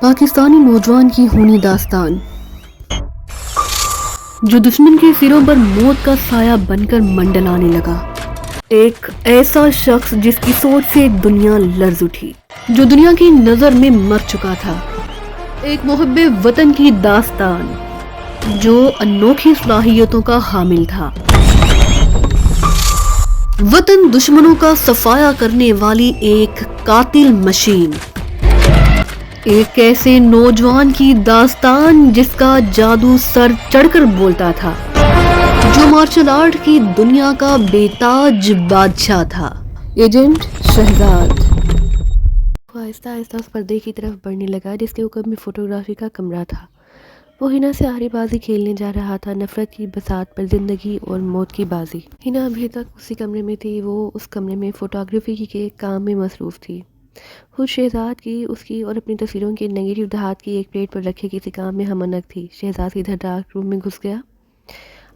پاکستانی نوجوان کی ہونی داستان جو دشمن کے سروں پر موت کا سایہ بن کر منڈلانے لگا، ایک ایسا شخص جس کی سوچ سے دنیا لرز اٹھی، جو دنیا کی نظر میں مر چکا تھا، ایک محب وطن کی داستان جو انوکھی صلاحیتوں کا حامل تھا، وطن دشمنوں کا صفایا کرنے والی ایک قاتل مشین، ایک ایسے نوجوان کی داستان جس کا جادو سر چڑھ کر بولتا تھا، جو مارشل آرٹ کی دنیا کا بے تاج بادشاہ تھا، ایجنٹ شہزاد۔ آہستہ آہستہ اس پردے کی طرف بڑھنے لگا جس کے اوپر میں فوٹوگرافی کا کمرہ تھا۔ وہ ہنا سے آری بازی کھیلنے جا رہا تھا، نفرت کی بساط پر زندگی اور موت کی بازی۔ ہنا ابھی تک اسی کمرے میں تھی، وہ اس کمرے میں فوٹوگرافی کے کام میں مصروف تھی۔ خود شہزاد کی، اس کی اور اپنی تصویروں کے نگیٹو دھات کی ایک پلیٹ پر رکھے کسی کام میں ہم انگ تھی۔ شہزاد سیدھا ڈارک روم میں گھس گیا۔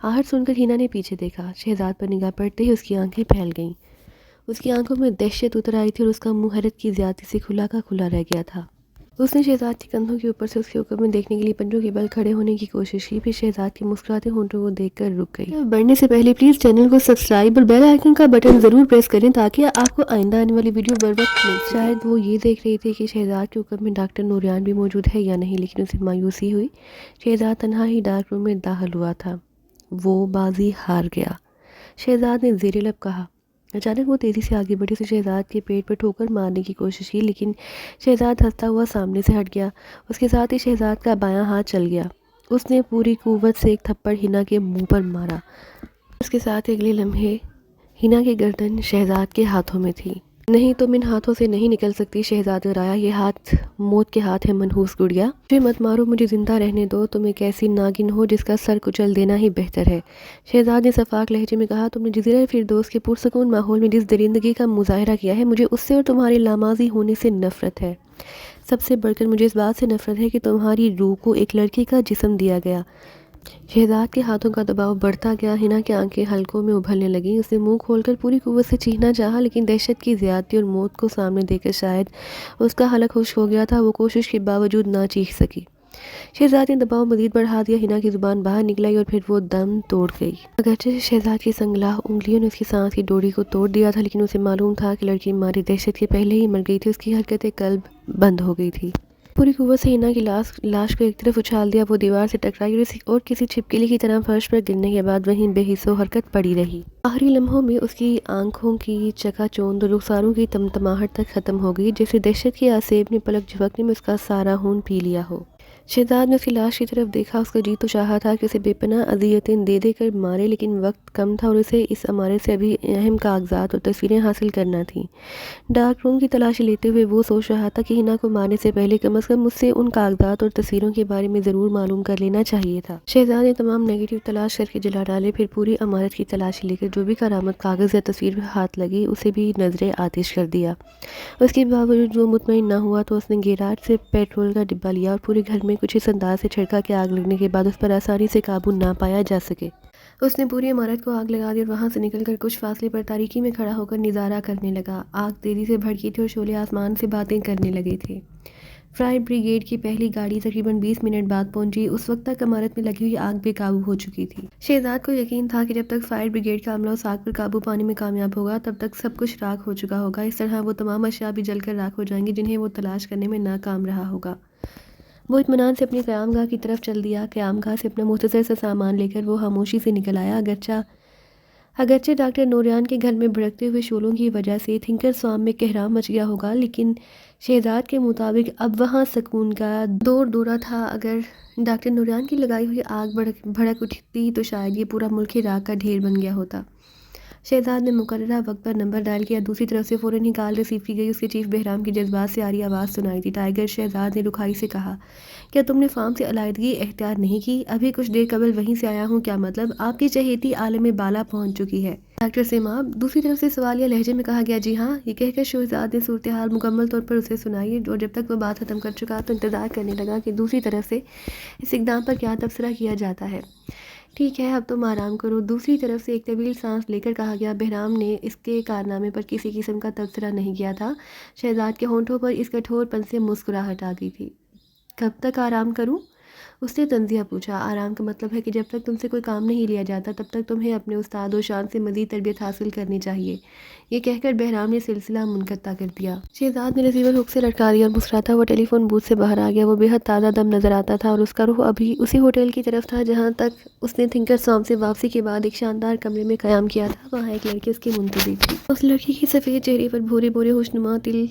آہٹ سن کر ہنا نے پیچھے دیکھا۔ شہزاد پر نگاہ پڑتے ہی اس کی آنکھیں پھیل گئیں۔ اس کی آنکھوں میں دہشت اتر آئی تھی اور اس کا منہ حیرت کی زیادتی سے کھلا کا کھلا رہ گیا تھا۔ اس نے شہزاد کے کندھوں کے اوپر سے اس کے اوپر میں دیکھنے کے لیے پنجوں کے بل کھڑے ہونے کی کوشش کی، پھر شہزاد کے مسکراتے ہونٹوں کو دیکھ کر رک گئی۔ بڑھنے سے پہلے پلیز چینل کو سبسکرائب اور بیل آئیکن کا بٹن ضرور پریس کریں تاکہ آپ کو آئندہ آنے والی ویڈیو بر وقت مل جائے۔ شاید وہ یہ دیکھ رہی تھی کہ شہزاد کے اوپر میں ڈاکٹر نوریان بھی موجود ہے یا نہیں، لیکن اسے مایوسی ہوئی۔ شہزاد تنہا ہی ڈارک روم میں داخل ہوا تھا۔ وہ بازی ہار گیا، شہزاد نے زیر لب کہا۔ اچانک وہ تیزی سے آگے بڑھی، اسے شہزاد کے پیٹ پر ٹھوکر مارنے کی کوشش کی، لیکن شہزاد ہنستا ہوا سامنے سے ہٹ گیا۔ اس کے ساتھ ہی شہزاد کا بایاں ہاتھ چل گیا۔ اس نے پوری قوت سے ایک تھپڑ ہنا کے منہ پر مارا۔ اس کے ساتھ اگلے لمحے ہنا کی گردن شہزاد کے ہاتھوں میں تھی۔ نہیں، تم ان ہاتھوں سے نہیں نکل سکتی، شہزاد گرایا۔ یہ ہاتھ موت کے ہاتھ ہے منحوس گڑیا، مجھے مت مارو، مجھے زندہ رہنے دو، تم ایک ایسی ناگن ہو جس کا سر کچل دینا ہی بہتر ہے، شہزاد نے شفاف لہجے میں کہا۔ تم نے جزیرہ فردوس کے پرسکون ماحول میں جس درندگی کا مظاہرہ کیا ہے، مجھے اس سے اور تمہارے لاماضی ہونے سے نفرت ہے۔ سب سے بڑھ کر مجھے اس بات سے نفرت ہے کہ تمہاری روح کو ایک لڑکی کا جسم دیا گیا۔ شہزاد کے ہاتھوں کا دباؤ بڑھتا گیا، ہنا کی آنکھیں حلقوں میں ابھرنے لگیں۔ اس نے منہ کھول کر پوری قوت سے چیخنا چاہا، لیکن دہشت کی زیادتی اور موت کو سامنے دیکھ کر شاید اس کا حلق خشک ہو گیا تھا، وہ کوشش کے باوجود نہ چیخ سکی۔ شہزاد نے دباؤ مزید بڑھا دیا، ہنا کی زبان باہر نکل آئی اور پھر وہ دم توڑ گئی۔ اگرچہ شہزاد کی سنگلاہ انگلیوں نے اس کی سانس کی ڈوری کو توڑ دیا تھا، لیکن اسے معلوم تھا کہ لڑکی ماری دہشت کے پہلے ہی مر گئی تھی، اس کی حرکت قلب بند ہو گئی تھی۔ پوری قوت سے ہنا کی لاش کو ایک طرف اچھال دیا، وہ دیوار سے ٹکرائی اور کسی چھپکلی کی طرح فرش پر گرنے کے بعد وہیں بے حس و حرکت پڑی رہی۔ آخری لمحوں میں اس کی آنکھوں کی چکا چوند اور رخساروں کی تمتماہٹ تک ختم ہو گئی، جیسے دہشت کے آسیب نے پلک جھپکنے میں اس کا سارا خون پی لیا ہو۔ شہزاد نے اس کی لاش کی طرف دیکھا، اس کا جی تو چاہا تھا کہ اسے بے پناہ اذیتیں دے دے کر مارے، لیکن وقت کم تھا اور اسے اس عمارت سے ابھی اہم کاغذات اور تصویریں حاصل کرنا تھیں۔ ڈارک روم کی تلاشی لیتے ہوئے وہ سوچ رہا تھا کہ ہنا کو مارنے سے پہلے کم از کم مجھ سے ان کاغذات اور تصویروں کے بارے میں ضرور معلوم کر لینا چاہیے تھا۔ شہزاد نے تمام نیگیٹو تلاش کر کے جلا ڈالے، پھر پوری عمارت کی تلاشی لے کر جو بھی کارآمد کاغذ یا تصویر پہ ہاتھ لگی اسے بھی نظر آتش کر دیا۔ اس کے باوجود وہ مطمئن نہ ہوا تو اس نے گیراج سے پیٹرول کا ڈبہ لیا اور پورے گھر میں کچھ اس انداز سے چھڑکا کہ آگ لگنے کے بعد اس پر آسانی سے قابو نہ پایا جا سکے۔ اس نے پوری عمارت کو آگ لگا دی اور وہاں سے نکل کر کچھ فاصلے پر تاریکی میں کھڑا ہو کر نظارہ کرنے لگا۔ آگ تیزی سے بھڑکی تھی اور شعلے آسمان سے باتیں کرنے لگے تھے۔ فائر بریگیڈ کی پہلی گاڑی تقریباً 20 منٹ بعد پہنچی۔ اس وقت تک عمارت میں لگی ہوئی آگ بے قابو ہو چکی تھی۔ شہزاد کو یقین تھا کہ جب تک فائر بریگیڈ کا عملہ اس آگ پر قابو پانے میں کامیاب ہوگا تب تک سب کچھ راکھ ہو چکا ہوگا، اس طرح وہ تمام اشیاء بھی جل کر راکھ ہو جائیں گی جنہیں وہ تلاش کرنے میں ناکام رہا ہوگا۔ وہ اطمینان سے اپنی قیام گاہ کی طرف چل دیا۔ قیام گاہ سے اپنا مختصر سا سامان لے کر وہ خاموشی سے نکل آیا۔ اگرچہ ڈاکٹر نوریان کے گھر میں بھڑکتے ہوئے شعلوں کی وجہ سے تھنکر سوام میں کہرام مچ گیا ہوگا، لیکن شہزاد کے مطابق اب وہاں سکون کا دور دورہ تھا۔ اگر ڈاکٹر نوریان کی لگائی ہوئی آگ بھڑک اٹھتی تو شاید یہ پورا ملک ہی راکھ کا ڈھیر بن گیا ہوتا۔ شہزاد نے مقررہ وقت پر نمبر ڈائل کیا۔ دوسری طرف سے فوراً ہی کال ریسیو کی گئی۔ اس کے چیف بہرام کی جذبات سے آری آواز سنائی دی۔ ٹائیگر، شہزاد نے رکھائی سے کہا، کیا تم نے فارم سے علیحدگی اختیار نہیں کی؟ ابھی کچھ دیر قبل وہیں سے آیا ہوں۔ کیا مطلب؟ آپ کی چہیتی عالم بالا پہنچ چکی ہے، ڈاکٹر سیماب، دوسری طرف سے سوالیہ لہجے میں کہا گیا۔ جی ہاں، یہ کہہ کر شہزاد نے صورتحال مکمل طور پر اسے سنائی، اور جب تک وہ بات ختم کر چکا تو انتظار کرنے لگا کہ دوسری طرف سے اس اقدام پر کیا تبصرہ کیا جاتا ہے۔ ٹھیک ہے، اب تم آرام کرو، دوسری طرف سے ایک طویل سانس لے کر کہا گیا۔ بہرام نے اس کے کارنامے پر کسی قسم کا تبصرہ نہیں کیا تھا۔ شہزاد کے ہونٹوں پر اس کٹھور پن سے مسکراہٹ آ گئی تھی۔ کب تک آرام کروں؟ اس نے تنزیہ پوچھا۔ آرام کا مطلب ہے کہ جب تک تم سے کوئی کام نہیں لیا جاتا تب تک تمہیں اپنے استاد و شان سے مزید تربیت حاصل کرنی چاہیے۔ یہ کہہ کر بہرام نے سلسلہ منقطع کر دیا۔ شہزاد نے ریسیور ہک سے لٹکا دیا اور مسکراتا ہوا ٹیلی فون بوتھ سے باہر آ گیا۔ وہ بے حد تازہ دم نظر آتا تھا اور اس کا رخ ابھی اسی ہوٹل کی طرف تھا جہاں تک اس نے تھنکر سام سے واپسی کے بعد ایک شاندار کمرے میں قیام کیا تھا۔ وہاں ایک لڑکی اس کی منتظر تھی۔ اس لڑکی کے سفید چہرے پر بھورے بھورے خوشنما تل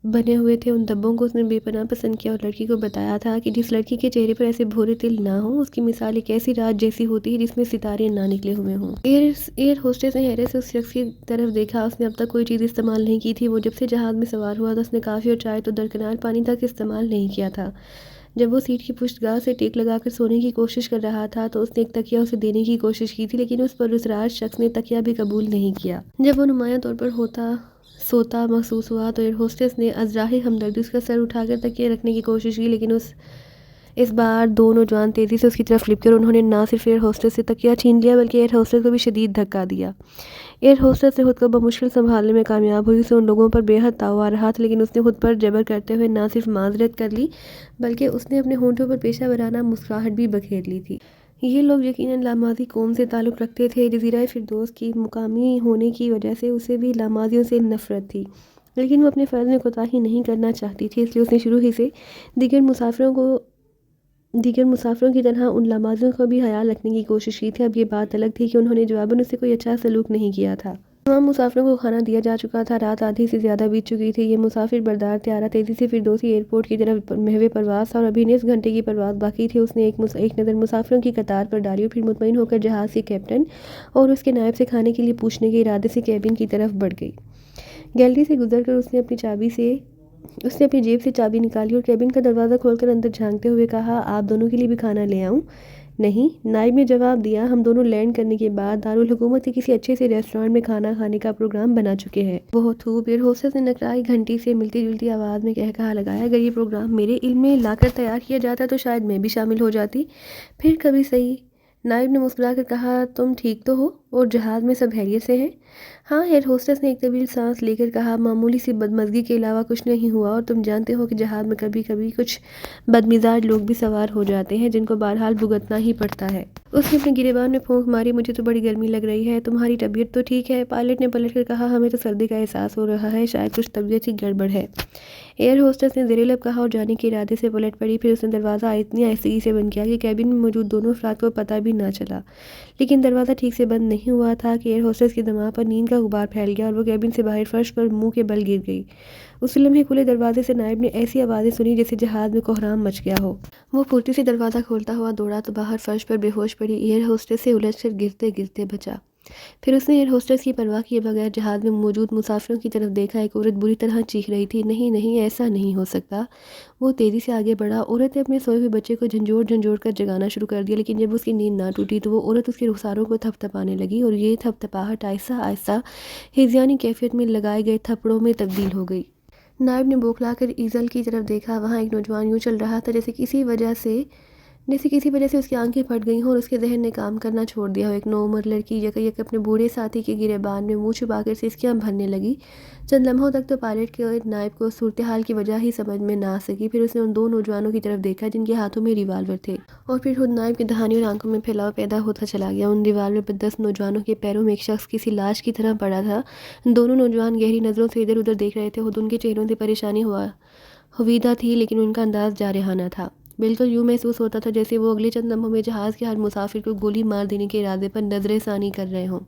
بنے ہوئے تھے۔ ان دبوں کو اس نے بے پناہ پسند کیا اور لڑکی کو بتایا تھا کہ جس لڑکی کے چہرے پر ایسے بھورے تل نہ ہوں اس کی مثال ایک ایسی رات جیسی ہوتی ہے جس میں ستارے نہ نکلے ہوئے ہوں۔ ایئر ہوسٹس نے حیرت سے اس شخص کی طرف دیکھا۔ اس نے اب تک کوئی چیز استعمال نہیں کی تھی۔ وہ جب سے جہاز میں سوار ہوا تھا اس نے کافی اور چائے تو درکنار پانی تک استعمال نہیں کیا تھا۔ جب وہ سیٹ کی پشت گاہ سے ٹیک لگا کر سونے کی کوشش کر رہا تھا تو اس نے ایک تکیہ اسے دینے کی کوشش کی تھی، لیکن اس پراسرار شخص نے تکیہ بھی قبول نہیں کیا۔ جب وہ نمایاں طور پر سوتا محسوس ہوا تو ایئر ہوسٹس نے ازراہ ہمدردی اس کا سر اٹھا کر تکیہ رکھنے کی کوشش کی، لیکن اس بار دو نوجوان تیزی سے اس کی طرف لپکے اور انہوں نے نہ صرف ایئر ہوسٹس سے تکیہ چھین لیا بلکہ ایئر ہوسٹس کو بھی شدید دھکا دیا۔ ایئر ہوسٹس نے خود کو بمشکل سنبھالنے میں کامیاب ہوئی۔ اسے ان لوگوں پر بے حد تاؤ آ رہا تھا، لیکن اس نے خود پر جبر کرتے ہوئے نہ صرف معذرت کر لی بلکہ اس نے اپنے ہونٹوں پر پیشہ ورانہ مسکراہٹ بھی بکھیر لی تھی۔ یہ لوگ یقیناً لاماضی قوم سے تعلق رکھتے تھے۔ جزیرہ فردوس کی مقامی ہونے کی وجہ سے اسے بھی لاماضیوں سے نفرت تھی، لیکن وہ اپنے فرض میں کوتاہی نہیں کرنا چاہتی تھی، اس لیے اس نے شروع ہی سے دیگر مسافروں کی طرح ان لاماضیوں کا بھی خیال رکھنے کی کوشش کی تھی۔ اب یہ بات الگ تھی کہ انہوں نے جواباً اس سے کوئی اچھا سلوک نہیں کیا تھا۔ تمام مسافروں کو کھانا دیا جا چکا تھا۔ رات آدھی سے زیادہ بیت چکی تھی۔ یہ مسافر بردار طیارہ تیزی سے فردوسی ایئرپورٹ کی طرف محو پرواز تھا اور ابھی نصف گھنٹے کی پرواز باقی تھی۔ اس نے ایک نظر مسافروں کی قطار پر ڈالی اور پھر مطمئن ہو کر جہاز کے کیپٹن اور اس کے نائب سے کھانے کے لیے پوچھنے کے ارادے سے کیبن کی طرف بڑھ گئی۔ گیلری سے گزر کر اس نے اپنی جیب سے چابی نکالی اور کیبن کا دروازہ کھول کر اندر جھانکتے ہوئے کہا، آپ دونوں کے لیے بھی کھانا لے آؤں؟ نہیں، نائب نے جواب دیا، ہم دونوں لینڈ کرنے کے بعد دارالحکومت کے کسی اچھے سے ریسٹورانٹ میں کھانا کھانے کا پروگرام بنا چکے ہیں۔ بہت خوب، ایئر ہوسٹس نے نکرائی گھنٹی سے ملتی جلتی آواز میں کہا لگایا، اگر یہ پروگرام میرے علم میں لا کر تیار کیا جاتا تو شاید میں بھی شامل ہو جاتی۔ پھر کبھی صحیح۔ نائب نے مسکرا کر کہا، تم ٹھیک تو ہو اور جہاز میں سب خیریت سے ہیں؟ ہاں، ایئر ہوسٹس نے ایک طویل سانس لے کر کہا، معمولی سی بدمزگی کے علاوہ کچھ نہیں ہوا، اور تم جانتے ہو کہ جہاز میں کبھی کبھی کچھ بدمزاج لوگ بھی سوار ہو جاتے ہیں جن کو بہرحال بھگتنا ہی پڑتا ہے۔ اس نے اپنے گریبان میں پھونک ماری، مجھے تو بڑی گرمی لگ رہی ہے، تمہاری طبیعت تو ٹھیک ہے؟ پائلٹ نے پلٹ کر کہا، ہمیں تو سردی کا احساس ہو رہا ہے، شاید کچھ طبیعت کی گڑبڑ ہے۔ ایئر ہوسٹس نے زیر لب کہا اور جانے کے ارادے سے پلٹ پڑی۔ پھر اس نے دروازہ اتنی آہستگی سے بند کیا کہ کیبن میں موجود دونوں افراد کو پتہ بھی نہ چلا، لیکن دروازہ ٹھیک سے بند نہیں ہوا تھا کہ ایئر ہوسٹس کے دماغ پر نیند کا غبار پھیل گیا اور وہ کیبن سے باہر فرش پر منہ کے بل گر گئی۔ اسی لمحے کھلے دروازے سے نائب نے ایسی آوازیں سنی جیسے جہاز میں کوہرام مچ گیا ہو۔ وہ پھرتی سے دروازہ کھولتا ہوا دوڑا تو باہر فرش پر بے ہوش پڑی ایئر ہوسٹس سے الجھ کر گرتے گرتے بچا۔ پھر اس نے ایئر ہوسٹس کی پرواہ کیے بغیر جہاز میں موجود مسافروں کی طرف دیکھا۔ ایک عورت بری طرح چیخ رہی تھی، نہیں نہیں، ایسا نہیں ہو سکتا۔ وہ تیزی سے آگے بڑھا۔ عورت نے اپنے سوئے ہوئے بچے کو جھنجھوڑ کر جگانا شروع کر دیا، لیکن جب اس کی نیند نہ ٹوٹی تو وہ عورت اس کے رخساروں کو تھپ تھپانے لگی اور یہ تھپ تھپاہٹ آہستہ آہستہ ہیضیانی کیفیت میں لگائے گئے تھپڑوں میں تبدیل ہو گئی۔ نائب نے بوکھلا کر ایزل کی طرف دیکھا۔ وہاں ایک نوجوان یوں چل رہا تھا جیسے کسی وجہ سے اس کی آنکھیں پھٹ گئی ہوں اور اس کے ذہن نے کام کرنا چھوڑ دیا ہو۔ ایک نوعمر لڑکی یک اپنے بوڑھے ساتھی کے گریبان میں منہ چھپا کر سسکیاں بھرنے لگی۔ چند لمحوں تک تو پائلٹ کے نائب کو صورتحال کی وجہ ہی سمجھ میں نہ آ سکی۔ پھر اس نے ان دو نوجوانوں کی طرف دیکھا جن کے ہاتھوں میں ریوالور تھے، اور پھر خود نائب کی دہانی اور آنکھوں میں پھیلاؤ پیدا ہوتا چلا گیا۔ ان ریوالور پر 10 نوجوانوں کے پیروں میں ایک شخص کسی لاش کی طرح پڑا تھا۔ دونوں نوجوان گہری نظروں سے ادھر ادھر دیکھ رہے تھے۔ خود ان کے چہروں سے پریشانی ہویدہ تھی، لیکن ان کا انداز جارحانہ تھا۔ بالکل یوں محسوس ہوتا تھا جیسے وہ اگلے چند لمحوں میں جہاز کے ہر مسافر کو گولی مار دینے کے ارادے پر نظر ثانی کر رہے ہوں۔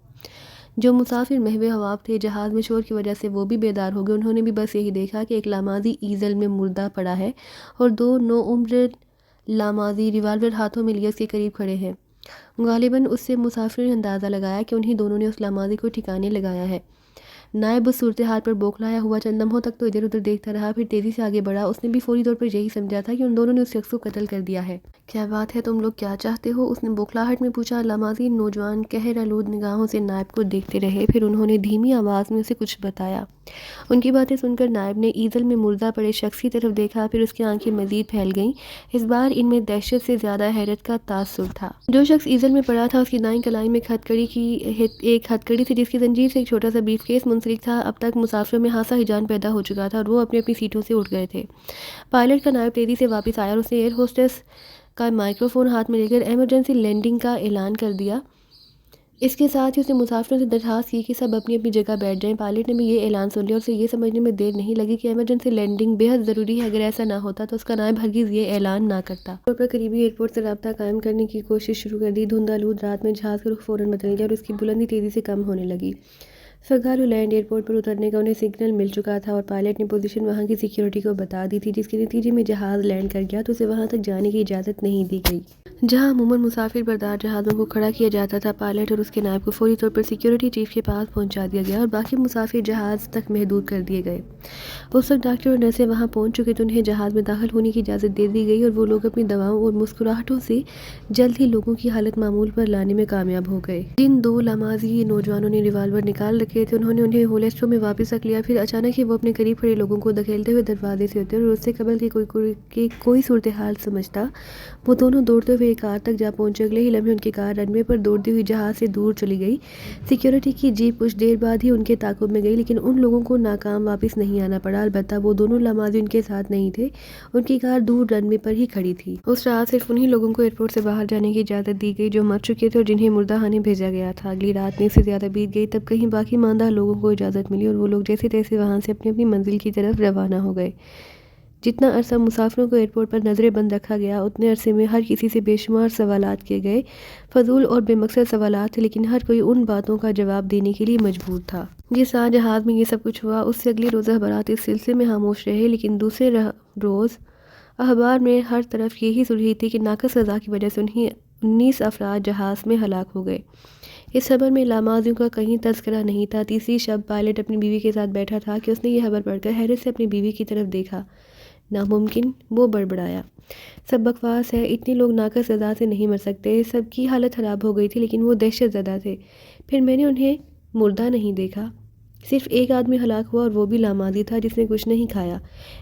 جو مسافر محو حواف تھے، جہاز میں شور کی وجہ سے وہ بھی بیدار ہو گئے۔ انہوں نے بھی بس یہی دیکھا کہ ایک لاماضی ایزل میں مردہ پڑا ہے اور دو نوعمر لاماضی ریوالور ہاتھوں میں لیے اس کے قریب کھڑے ہیں۔ غالباً اس سے مسافروں نے اندازہ لگایا کہ انہی دونوں نے اس لاماضی کو ٹھکانے لگایا ہے۔ نائب اس صورتحال پر بوکھلایا ہوا چند لمحوں تک تو ادھر ادھر دیکھتا رہا، پھر تیزی سے آگے بڑھا۔ اس نے بھی فوری طور پر یہی سمجھا تھا کہ ان دونوں نے اس شخص کو قتل کر دیا ہے۔ کیا بات ہے، تم لوگ کیا چاہتے ہو؟ اس نے بوکھلاہٹ میں پوچھا۔ لاماضی نوجوان قہر آلود نگاہوں سے نائب کو دیکھتے رہے، پھر انہوں نے دھیمی آواز میں اسے کچھ بتایا۔ ان کی باتیں سن کر نائب نے ایزل میں مردہ پڑے شخص کی طرف دیکھا، پھر اس کی آنکھیں مزید پھیل گئیں۔ اس بار ان میں دہشت سے زیادہ حیرت کا تاثر تھا۔ جو شخص ایزل میں پڑا تھا اس کی دائیں کلائی میں ایک ہتھکڑی تھی جس کی زنجیر سے ایک چھوٹا سا بریف کیس منسلک تھا۔ اب تک مسافروں میں ہانسا ہیجان پیدا ہو چکا تھا اور وہ اپنی اپنی سیٹوں سے اٹھ گئے تھے۔ پائلٹ کا نائب تیزی سے واپس آیا اور اس نے ایئر ہوسٹس کا مائکرو فون ہاتھ میں لے کر ایمرجنسی لینڈنگ کا اعلان کر دیا۔ اس کے ساتھ ہی اس نے مسافروں سے درخواست کی کہ سب اپنی اپنی جگہ بیٹھ جائیں۔ پائلٹ نے بھی یہ اعلان سن لیا اور اسے یہ سمجھنے میں دیر نہیں لگی کہ ایمرجنسی لینڈنگ بے حد ضروری ہے۔ اگر ایسا نہ ہوتا تو اس کا نائب ہرگز یہ اعلان نہ کرتا۔ طور پر قریبی ایئرپورٹ سے رابطہ قائم کرنے کی کوشش شروع کر دی۔ دھند آلود رات میں جہاز کا رخ فوراً بدل گیا اور اس کی بلندی تیزی سے کم ہونے لگی۔ فگارو لینڈ ایئرپورٹ پر اترنے کا انہیں سگنل مل چکا تھا اور پائلٹ نے پوزیشن وہاں کی سیکیورٹی کو بتا دی تھی، جس کے نتیجے میں جہاز لینڈ کر گیا تو اسے وہاں تک جانے کی اجازت نہیں دی گئی جہاں عموماً مسافر بردار جہازوں کو کھڑا کیا جاتا تھا۔ پائلٹ اور اس کے نائب کو فوری طور پر سیکیورٹی چیف کے پاس پہنچا دیا گیا اور باقی مسافر جہاز تک محدود کر دیے گئے۔ اس وقت ڈاکٹر اور نرسیں وہاں پہنچ چکے تو انہیں جہاز میں داخل ہونے کی اجازت دے دی گئی اور وہ لوگ اپنی دواؤں اور مسکراہٹوں سے جلد ہی لوگوں کی حالت معمول پر لانے میں کامیاب ہو گئے۔ جن دو لاماضی نوجوانوں نے ریوالور نکال رکھے تھے انہوں نے انہیں ہولسٹروں میں واپس رکھ لیا۔ پھر اچانک ہی وہ اپنے قریب کھڑے لوگوں کو دھکیلتے ہوئے دروازے سے اترے اور اس سے قبل کہ کوئی صورتحال سمجھتا وہ دونوں دوڑتے ہوئے ایک کار تک جا پہنچے۔ اگلے ہی لمحے ان کی کار رن وے پر دوڑتی ہوئی جہاز سے دور چلی گئی۔ سیکیورٹی کی جیپ کچھ دیر بعد ہی ان کے تعاقب میں گئی لیکن ان لوگوں کو ناکام واپس نہیں آنا پڑا۔ البتہ وہ دونوں لاماضی ان کے ساتھ نہیں تھے، ان کی کار دور رن وے پر ہی کھڑی تھی۔ اس رات صرف انہی لوگوں کو ایئرپورٹ سے باہر جانے کی اجازت دی گئی جو مر چکے تھے اور جنہیں مردہ خانے بھیجا گیا تھا۔ اگلی رات میں اس سے زیادہ بیت گئی تب کہیں باقی ماندہ لوگوں کو اجازت ملی اور وہ لوگ جیسے تیسے وہاں سے اپنی اپنی منزل کی طرف روانہ ہو گئے۔ جتنا عرصہ مسافروں کو ایئرپورٹ پر نظر بند رکھا گیا اتنے عرصے میں ہر کسی سے بے شمار سوالات کیے گئے۔ فضول اور بے مقصد سوالات تھے لیکن ہر کوئی ان باتوں کا جواب دینے کے لیے مجبور تھا۔ جس رات جہاز میں یہ سب کچھ ہوا اس سے اگلے روز اخبارات اس سلسلے میں خاموش رہے، لیکن دوسرے روز اخبار میں ہر طرف یہی سرخی تھی کہ ناقص غذا کی وجہ سے 19 افراد جہاز میں ہلاک ہو گئے۔ اس خبر میں لاماضیوں کا کہیں تذکرہ نہیں تھا۔ تیسری شب پائلٹ اپنی بیوی کے ساتھ بیٹھا تھا کہ اس نے یہ خبر پڑھ کر حیرت سے اپنی بیوی کی طرف دیکھا۔ ناممکن، وہ بڑبڑایا، سب بکواس ہے، اتنے لوگ ناقص غذا سے نہیں مر سکتے۔ سب کی حالت خراب ہو گئی تھی لیکن وہ دہشت زدہ تھے۔ پھر میں نے انہیں مردہ نہیں دیکھا، صرف ایک آدمی ہلاک ہوا اور وہ بھی لاماضی تھا جس نے کچھ نہیں کھایا۔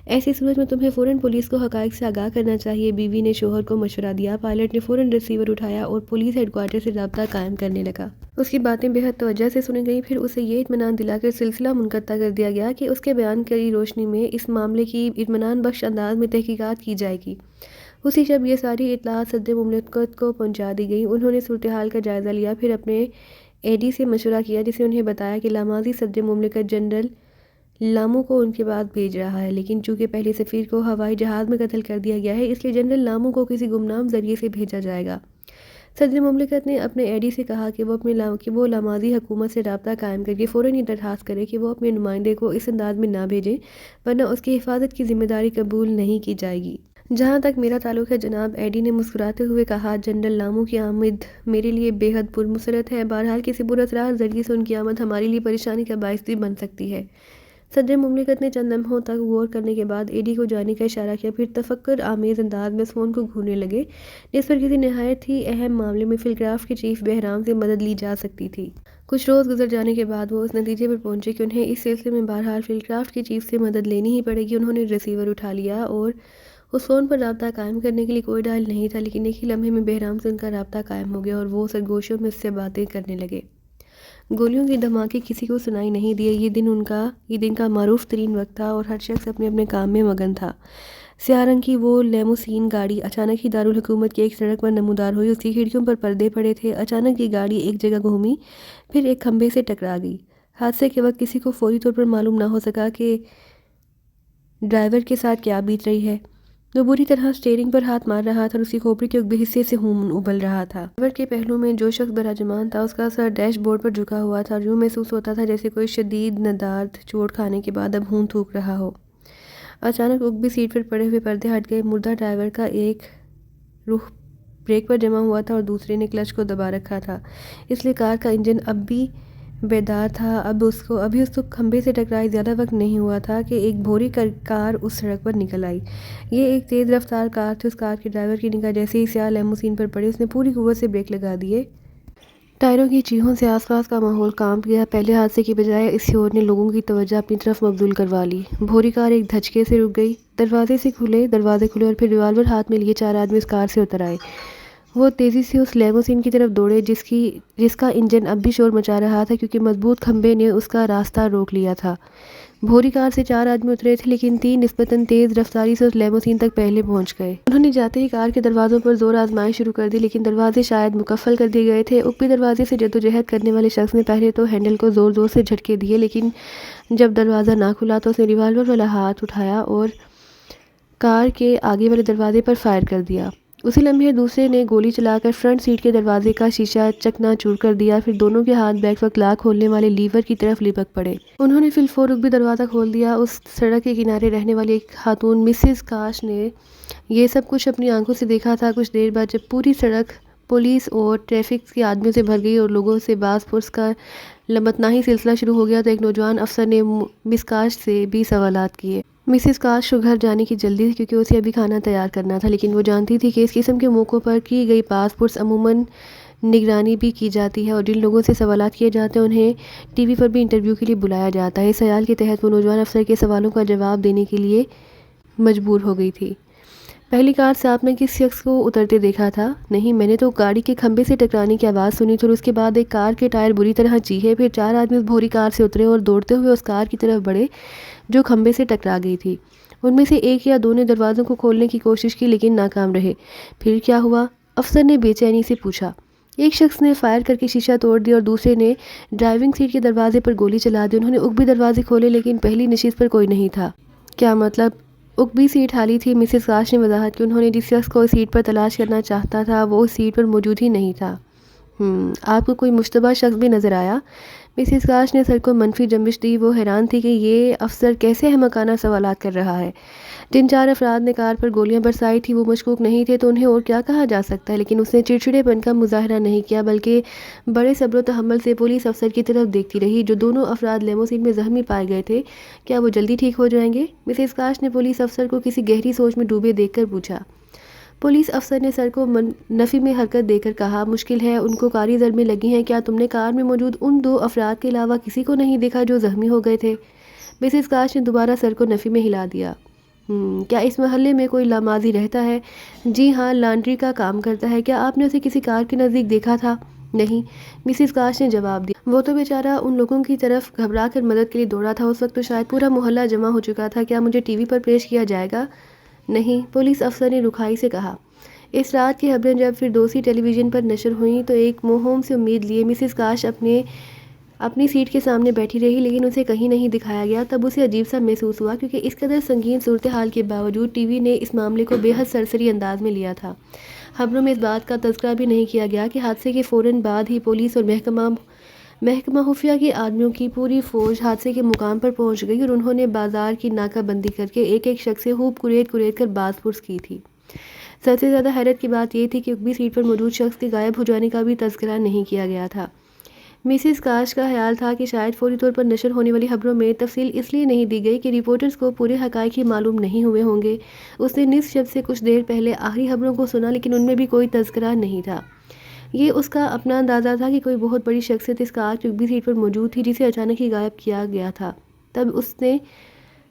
ایسی صورت میں تمہیں فوراً پولیس کو حقائق سے آگاہ کرنا چاہیے، بیوی نے شوہر کو مشورہ دیا۔ پائلٹ نے فوراً ریسیور اٹھایا اور پولیس ہیڈ کوارٹر سے رابطہ قائم کرنے لگا۔ اس کی باتیں بے حد توجہ سے سنی گئیں، پھر اسے یہ اطمینان دلا کر سلسلہ منقطع کر دیا گیا کہ اس کے بیان کی روشنی میں اس معاملے کی اطمینان بخش انداز میں تحقیقات کی جائے گی۔ اسی شب یہ ساری اطلاعات صدر مملکت کو پہنچا دی گئیں۔ انہوں نے صورتحال کا جائزہ لیا، پھر اپنے اے ڈی سے مشورہ کیا جس نے انہیں بتایا کہ لاماضی صدر مملکت جنرل لامو کو ان کے بعد بھیج رہا ہے، لیکن چونکہ پہلے سفیر کو ہوائی جہاز میں قتل کر دیا گیا ہے اس لیے جنرل لامو کو کسی گمنام ذریعے سے بھیجا جائے گا۔ صدر مملکت نے اپنے اے ڈی سے کہا کہ وہ لاماضی حکومت سے رابطہ قائم کر کے فوراً یہ درخواست کرے کہ وہ اپنے نمائندے کو اس انداز میں نہ بھیجیں ورنہ اس کی حفاظت کی ذمہ داری قبول نہیں کی جائے گی۔ جہاں تک میرا تعلق ہے جناب، ایڈی نے مسکراتے ہوئے کہا، جنرل لامو کی آمد میرے لیے بے حد پرمسرت ہے۔ بہرحال کسی پراسرار ذریعے سے ان کی آمد ہمارے لیے پریشانی کا باعث بھی بن سکتی ہے۔ صدر مملکت نے چند لمحوں تک غور کرنے کے بعد ایڈی کو جانے کا اشارہ کیا، پھر تفکر آمیز انداز میں اس فون کو گھورنے لگے جس پر کسی نہایت ہی اہم معاملے میں فلکرافٹ کے چیف بہرام سے مدد لی جا سکتی تھی۔ کچھ روز گزر جانے کے بعد وہ اس نتیجے پر پہنچے کہ انہیں اس سلسلے میں بہرحال فلکرافٹ کے چیف سے مدد لینی ہی پڑے گی۔ انہوں نے ریسیور اٹھا لیا اور اس فون پر رابطہ قائم کرنے کے لیے کوئی ڈائل نہیں تھا، لیکن ایک ہی لمحے میں بہرام سے ان کا رابطہ قائم ہو گیا اور وہ سرگوشیوں میں اس سے باتیں کرنے لگے۔ گولیوں کے دھماکے کسی کو سنائی نہیں دیے۔ یہ دن کا معروف ترین وقت تھا اور ہر شخص اپنے اپنے کام میں مگن تھا۔ سیاہ رنگ کی وہ لیموسین گاڑی اچانک ہی دارالحکومت کی ایک سڑک پر نمودار ہوئی۔ اس کی کھڑکیوں پر پردے پڑے تھے۔ اچانک یہ گاڑی ایک جگہ گھومی، پھر ایک کھمبے سے ٹکرا گئی۔ حادثے کے وقت کسی کو فوری طور پر معلوم نہ ہو سکا کہ ڈرائیور کے ساتھ کیا بیت رہی ہے۔ وہ بری طرح اسٹیئرنگ پر ہاتھ مار رہا تھا اور اس کی کھوپڑی کے عقبی حصے سے خون ابل رہا تھا۔ ڈرائیور کے پہلو میں جو شخص براجمان تھا اس کا سر ڈیش بورڈ پر جھکا ہوا تھا اور یوں محسوس ہوتا تھا جیسے کوئی شدید ندارد چوٹ کھانے کے بعد اب خون تھوک رہا ہو۔ اچانک عقبی سیٹ پر پڑے ہوئے پردے ہٹ گئے۔ مردہ ڈرائیور کا ایک رخ بریک پر جمع ہوا تھا اور دوسرے نے کلچ کو دبا رکھا تھا، اس لیے کار کا انجن اب بھی بیدار تھا۔ ابھی اس کو کھمبے سے ٹکرائے زیادہ وقت نہیں ہوا تھا کہ ایک بھوری کار اس سڑک پر نکل آئی۔ یہ ایک تیز رفتار کار تھی۔ اس کار کے ڈرائیور کی نگاہ جیسے ہی سیاہ لیموسین پر پڑی اس نے پوری قوت سے بریک لگا دیے۔ ٹائروں کی چیخوں سے آس پاس کا ماحول کانپ گیا۔ پہلے حادثے کی بجائے اس شور نے لوگوں کی توجہ اپنی طرف مبذول کروا لی۔ بھوری کار ایک دھچکے سے رک گئی۔ دروازے کھلے اور پھر ریوالور ہاتھ میں لیے 4 آدمی اس کار سے اتر آئے۔ وہ تیزی سے اس لیموسین کی طرف دوڑے جس کا انجن اب بھی شور مچا رہا تھا کیونکہ مضبوط کھمبے نے اس کا راستہ روک لیا تھا۔ بھوری کار سے 4 آدمی اترے تھے لیکن 3 نسبتاً تیز رفتاری سے اس لیموسین تک پہلے پہنچ گئے۔ انہوں نے جاتے ہی کار کے دروازوں پر زور آزمائش شروع کر دی لیکن دروازے شاید مقفل کر دیے گئے تھے۔ اوپری دروازے سے جدوجہد کرنے والے شخص نے پہلے تو ہینڈل کو زور زور سے جھٹکے دیے لیکن جب دروازہ نہ کھلا تو اس نے ریوالور والا ہاتھ اٹھایا اور کار کے آگے والے دروازے پر فائر کر دیا۔ اسی لمحے دوسرے نے گولی چلا کر فرنٹ سیٹ کے دروازے کا شیشہ چکنا چور کر دیا۔ پھر دونوں کے ہاتھ بیک وقت لاک کھولنے والے لیور کی طرف لپک پڑے۔ انہوں نے فی الفور رکبی دروازہ کھول دیا۔ اس سڑک کے کنارے رہنے والی ایک خاتون مسز کاش نے یہ سب کچھ اپنی آنکھوں سے دیکھا تھا۔ کچھ دیر بعد جب پوری سڑک پولیس اور ٹریفک کے آدمیوں سے بھر گئی اور لوگوں سے باز پرس کا لامتناہی سلسلہ شروع ہو گیا تو ایک نوجوان افسر نے مس کاش سے بھی سوالات کیے۔ مسز کاش کو گھر جانے کی جلدی تھی کیونکہ اسے ابھی کھانا تیار کرنا تھا، لیکن وہ جانتی تھی کہ اس قسم کے موقعوں پر کی گئی باز پرس عموماً نگرانی بھی کی جاتی ہے اور جن لوگوں سے سوالات کیے جاتے ہیں انہیں ٹی وی پر بھی انٹرویو کے لیے بلایا جاتا ہے۔ اس خیال کے تحت وہ نوجوان افسر کے سوالوں کا جواب دینے کے لیے مجبور ہو گئی تھی۔ پہلی کار سے آپ نے کس شخص کو اترتے دیکھا تھا؟ نہیں، میں نے تو گاڑی کے کھمبے سے ٹکرانے کی آواز سنی تھی اور اس کے بعد ایک کار کے ٹائر بری طرح چیخے۔ پھر 4 آدمی اس بھوری کار سے اترے اور دوڑتے ہوئے اس کار کی طرف بڑھے جو کھمبے سے ٹکرا گئی تھی۔ ان میں سے ایک یا 2 نے دروازوں کو کھولنے کی کوشش کی لیکن ناکام رہے۔ پھر کیا ہوا؟ افسر نے بے چینی سے پوچھا۔ ایک شخص نے فائر کر کے شیشہ توڑ دیا اور دوسرے نے ڈرائیونگ سیٹ کے دروازے پر گولی چلا دی۔ انہوں نے عقبی دروازے کھولے لیکن پہلی نشست پر کوئی نہیں تھا۔ کیا مطلب؟ عقبی سیٹ خالی تھی۔ مسز کاش نے وضاحت کی۔ انہوں نے جس شخص کو اس سیٹ پر تلاش کرنا چاہتا تھا وہ اس سیٹ پر موجود ہی نہیں تھا۔ آپ کو کوئی مشتبہ شخص بھی نظر آیا؟ مسز کاش نے سر کو منفی جنبش دی۔ وہ حیران تھی کہ یہ افسر کیسے احمقانہ سوالات کر رہا ہے۔ جن 4 افراد نے کار پر گولیاں برسائی تھی وہ مشکوک نہیں تھے تو انہیں اور کیا کہا جا سکتا ہے، لیکن اس نے چڑچڑے پن کا مظاہرہ نہیں کیا بلکہ بڑے صبر و تحمل سے پولیس افسر کی طرف دیکھتی رہی۔ جو دونوں افراد لیموسین میں زخمی پائے گئے تھے، کیا وہ جلدی ٹھیک ہو جائیں گے؟ مسز کاش نے پولیس افسر کو کسی گہری سوچ میں ڈوبے دیکھ کر پوچھا۔ پولیس افسر نے سر کو نفی میں حرکت دے کر کہا، مشکل ہے، ان کو کاری ضربیں لگی ہیں۔ کیا تم نے کار میں موجود ان 2 افراد کے علاوہ کسی کو نہیں دیکھا جو زخمی ہو گئے تھے؟ مسز کاش نے دوبارہ سر کو نفی میں ہلا دیا۔ کیا اس محلے میں کوئی لاماضی رہتا ہے؟ جی ہاں، لانڈری کا کام کرتا ہے۔ کیا آپ نے اسے کسی کار کے نزدیک دیکھا تھا؟ نہیں، مسز کاش نے جواب دیا۔ وہ تو بیچارہ ان لوگوں کی طرف گھبرا کر مدد کے لیے دوڑا تھا۔ اس وقت تو شاید پورا محلہ جمع ہو چکا تھا۔ کیا مجھے ٹی وی پر پیش کیا جائے گا؟ نہیں، پولیس افسر نے رکھائی سے کہا۔ اس رات کی خبریں جب فردوسی ٹیلی ویژن پر نشر ہوئیں تو ایک موہوم سے امید لیے مسز کاش اپنی سیٹ کے سامنے بیٹھی رہی لیکن اسے کہیں نہیں دکھایا گیا۔ تب اسے عجیب سا محسوس ہوا کیونکہ اس قدر سنگین صورتحال کے باوجود ٹی وی نے اس معاملے کو بے حد سرسری انداز میں لیا تھا۔ خبروں میں اس بات کا تذکرہ بھی نہیں کیا گیا کہ حادثے کے فوراً بعد ہی پولیس اور محکمہ خفیہ کے آدمیوں کی پوری فوج حادثے کے مقام پر پہنچ گئی اور انہوں نے بازار کی ناکہ بندی کر کے ایک ایک شخص سے خوب کریٹ کر باز پرس کی تھی۔ سب سے زیادہ حیرت کی بات یہ تھی کہ عقبی سیٹ پر موجود شخص کے غائب ہو جانے کا بھی تذکرہ نہیں کیا گیا تھا۔ مسز کاش کا خیال تھا کہ شاید فوری طور پر نشر ہونے والی خبروں میں تفصیل اس لیے نہیں دی گئی کہ رپورٹرز کو پورے حقائق ہی معلوم نہیں ہوئے ہوں گے۔ اس نے نصف شب سے کچھ دیر پہلے آخری خبروں کو سنا لیکن ان میں بھی کوئی تذکرہ نہیں تھا۔ یہ اس کا اپنا اندازہ تھا کہ کوئی بہت بڑی شخصیت اس کار کی عقبی سیٹ پر موجود تھی جسے اچانک ہی غائب کیا گیا تھا۔ تب اس نے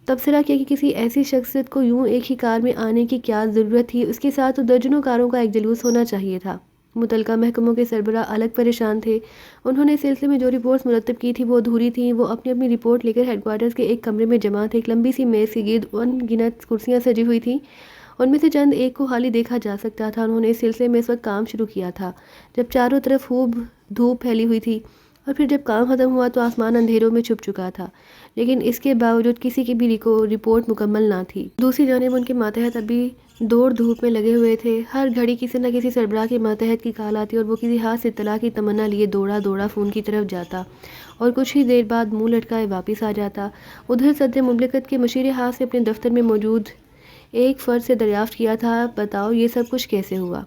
تبصرہ کیا کہ کسی ایسی شخصیت کو یوں ایک ہی کار میں آنے کی کیا ضرورت تھی؟ اس کے ساتھ تو درجنوں کاروں کا ایک جلوس ہونا چاہیے تھا۔ متعلقہ محکموں کے سربراہ الگ پریشان تھے۔ انہوں نے اس سلسلے میں جو رپورٹس مرتب کی تھی وہ ادھوری تھیں۔ وہ اپنی رپورٹ لے کر ہیڈ کوارٹرز کے ایک کمرے میں جمع تھے۔ ایک لمبی سی میز کے گرد ان گنت کرسیاں سجی ہوئی تھیں، ان میں سے چند ایک کو خالی دیکھا جا سکتا تھا۔ انہوں نے اس سلسلے میں اس وقت کام شروع کیا تھا جب چاروں طرف خوب دھوپ پھیلی ہوئی تھی اور پھر جب کام ختم ہوا تو آسمان اندھیروں میں چھپ چکا تھا، لیکن اس کے باوجود کسی کی بھی رپورٹ مکمل نہ تھی۔ دوسری جانب ان کے ماتحت ابھی دوڑ دھوپ میں لگے ہوئے تھے۔ ہر گھڑی کسی نہ کسی سربراہ کے ماتحت کی کال آتی اور وہ کسی ہاتھ سے اطلاع کی تمنا لیے دوڑا فون کی طرف جاتا اور کچھ ہی دیر بعد منہ لٹکائے واپس آ جاتا۔ ادھر صدر مملکت کے مشیر ہاتھ سے اپنے دفتر میں موجود ایک فرد سے دریافت کیا تھا، بتاؤ یہ سب کچھ کیسے ہوا؟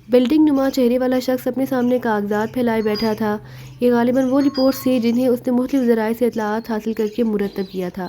بلڈنگ نما چہرے والا شخص اپنے سامنے کاغذات پھیلائے بیٹھا تھا۔ یہ غالباً وہ رپورٹس تھی جنہیں اس نے مختلف ذرائع سے اطلاعات حاصل کر کے مرتب کیا تھا۔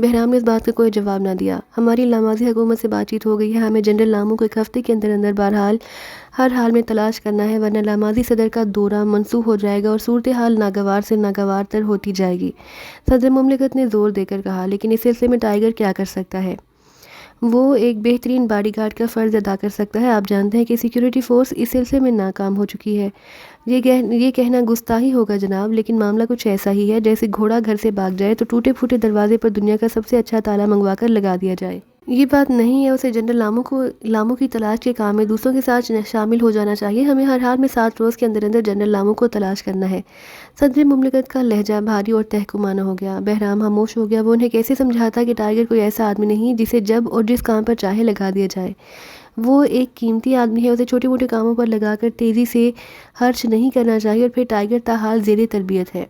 بہرام نے اس بات کا کوئی جواب نہ دیا۔ ہماری لاماضی حکومت سے بات چیت ہو گئی ہے، ہمیں جنرل ناموں کو ایک ہفتے کے اندر اندر بہرحال ہر حال میں تلاش کرنا ہے، ورنہ لاماضی صدر کا دورہ منسوخ ہو جائے گا اور صورتحال ناگوار سے ناگوار تر ہوتی جائے گی۔ صدر مملکت نے زور دے کر کہا، لیکن اس سلسلے میں ٹائیگر کیا کر سکتا ہے؟ وہ ایک بہترین باڈی گارڈ کا فرض ادا کر سکتا ہے۔ آپ جانتے ہیں کہ سیکیورٹی فورس اس سلسلے میں ناکام ہو چکی ہے۔ یہ کہنا گستاخی ہوگا جناب، لیکن معاملہ کچھ ایسا ہی ہے جیسے گھوڑا گھر سے بھاگ جائے تو ٹوٹے پھوٹے دروازے پر دنیا کا سب سے اچھا تالا منگوا کر لگا دیا جائے۔ یہ بات نہیں ہے، اسے جنرل لاموں کی تلاش کے کام میں دوسروں کے ساتھ شامل ہو جانا چاہیے۔ ہمیں ہر حال میں 7 روز کے اندر اندر جنرل لاموں کو تلاش کرنا ہے۔ صدر مملکت کا لہجہ بھاری اور تحکمانہ ہو گیا۔ بہرام خاموش ہو گیا۔ وہ انہیں کیسے سمجھاتا کہ ٹائیگر کوئی ایسا آدمی نہیں جسے جب اور جس کام پر چاہے لگا دیا جائے۔ وہ ایک قیمتی آدمی ہے، اسے چھوٹے موٹے کاموں پر لگا کر تیزی سے خرچ نہیں کرنا چاہیے، اور پھر ٹائیگر تاحال زیر تربیت ہے۔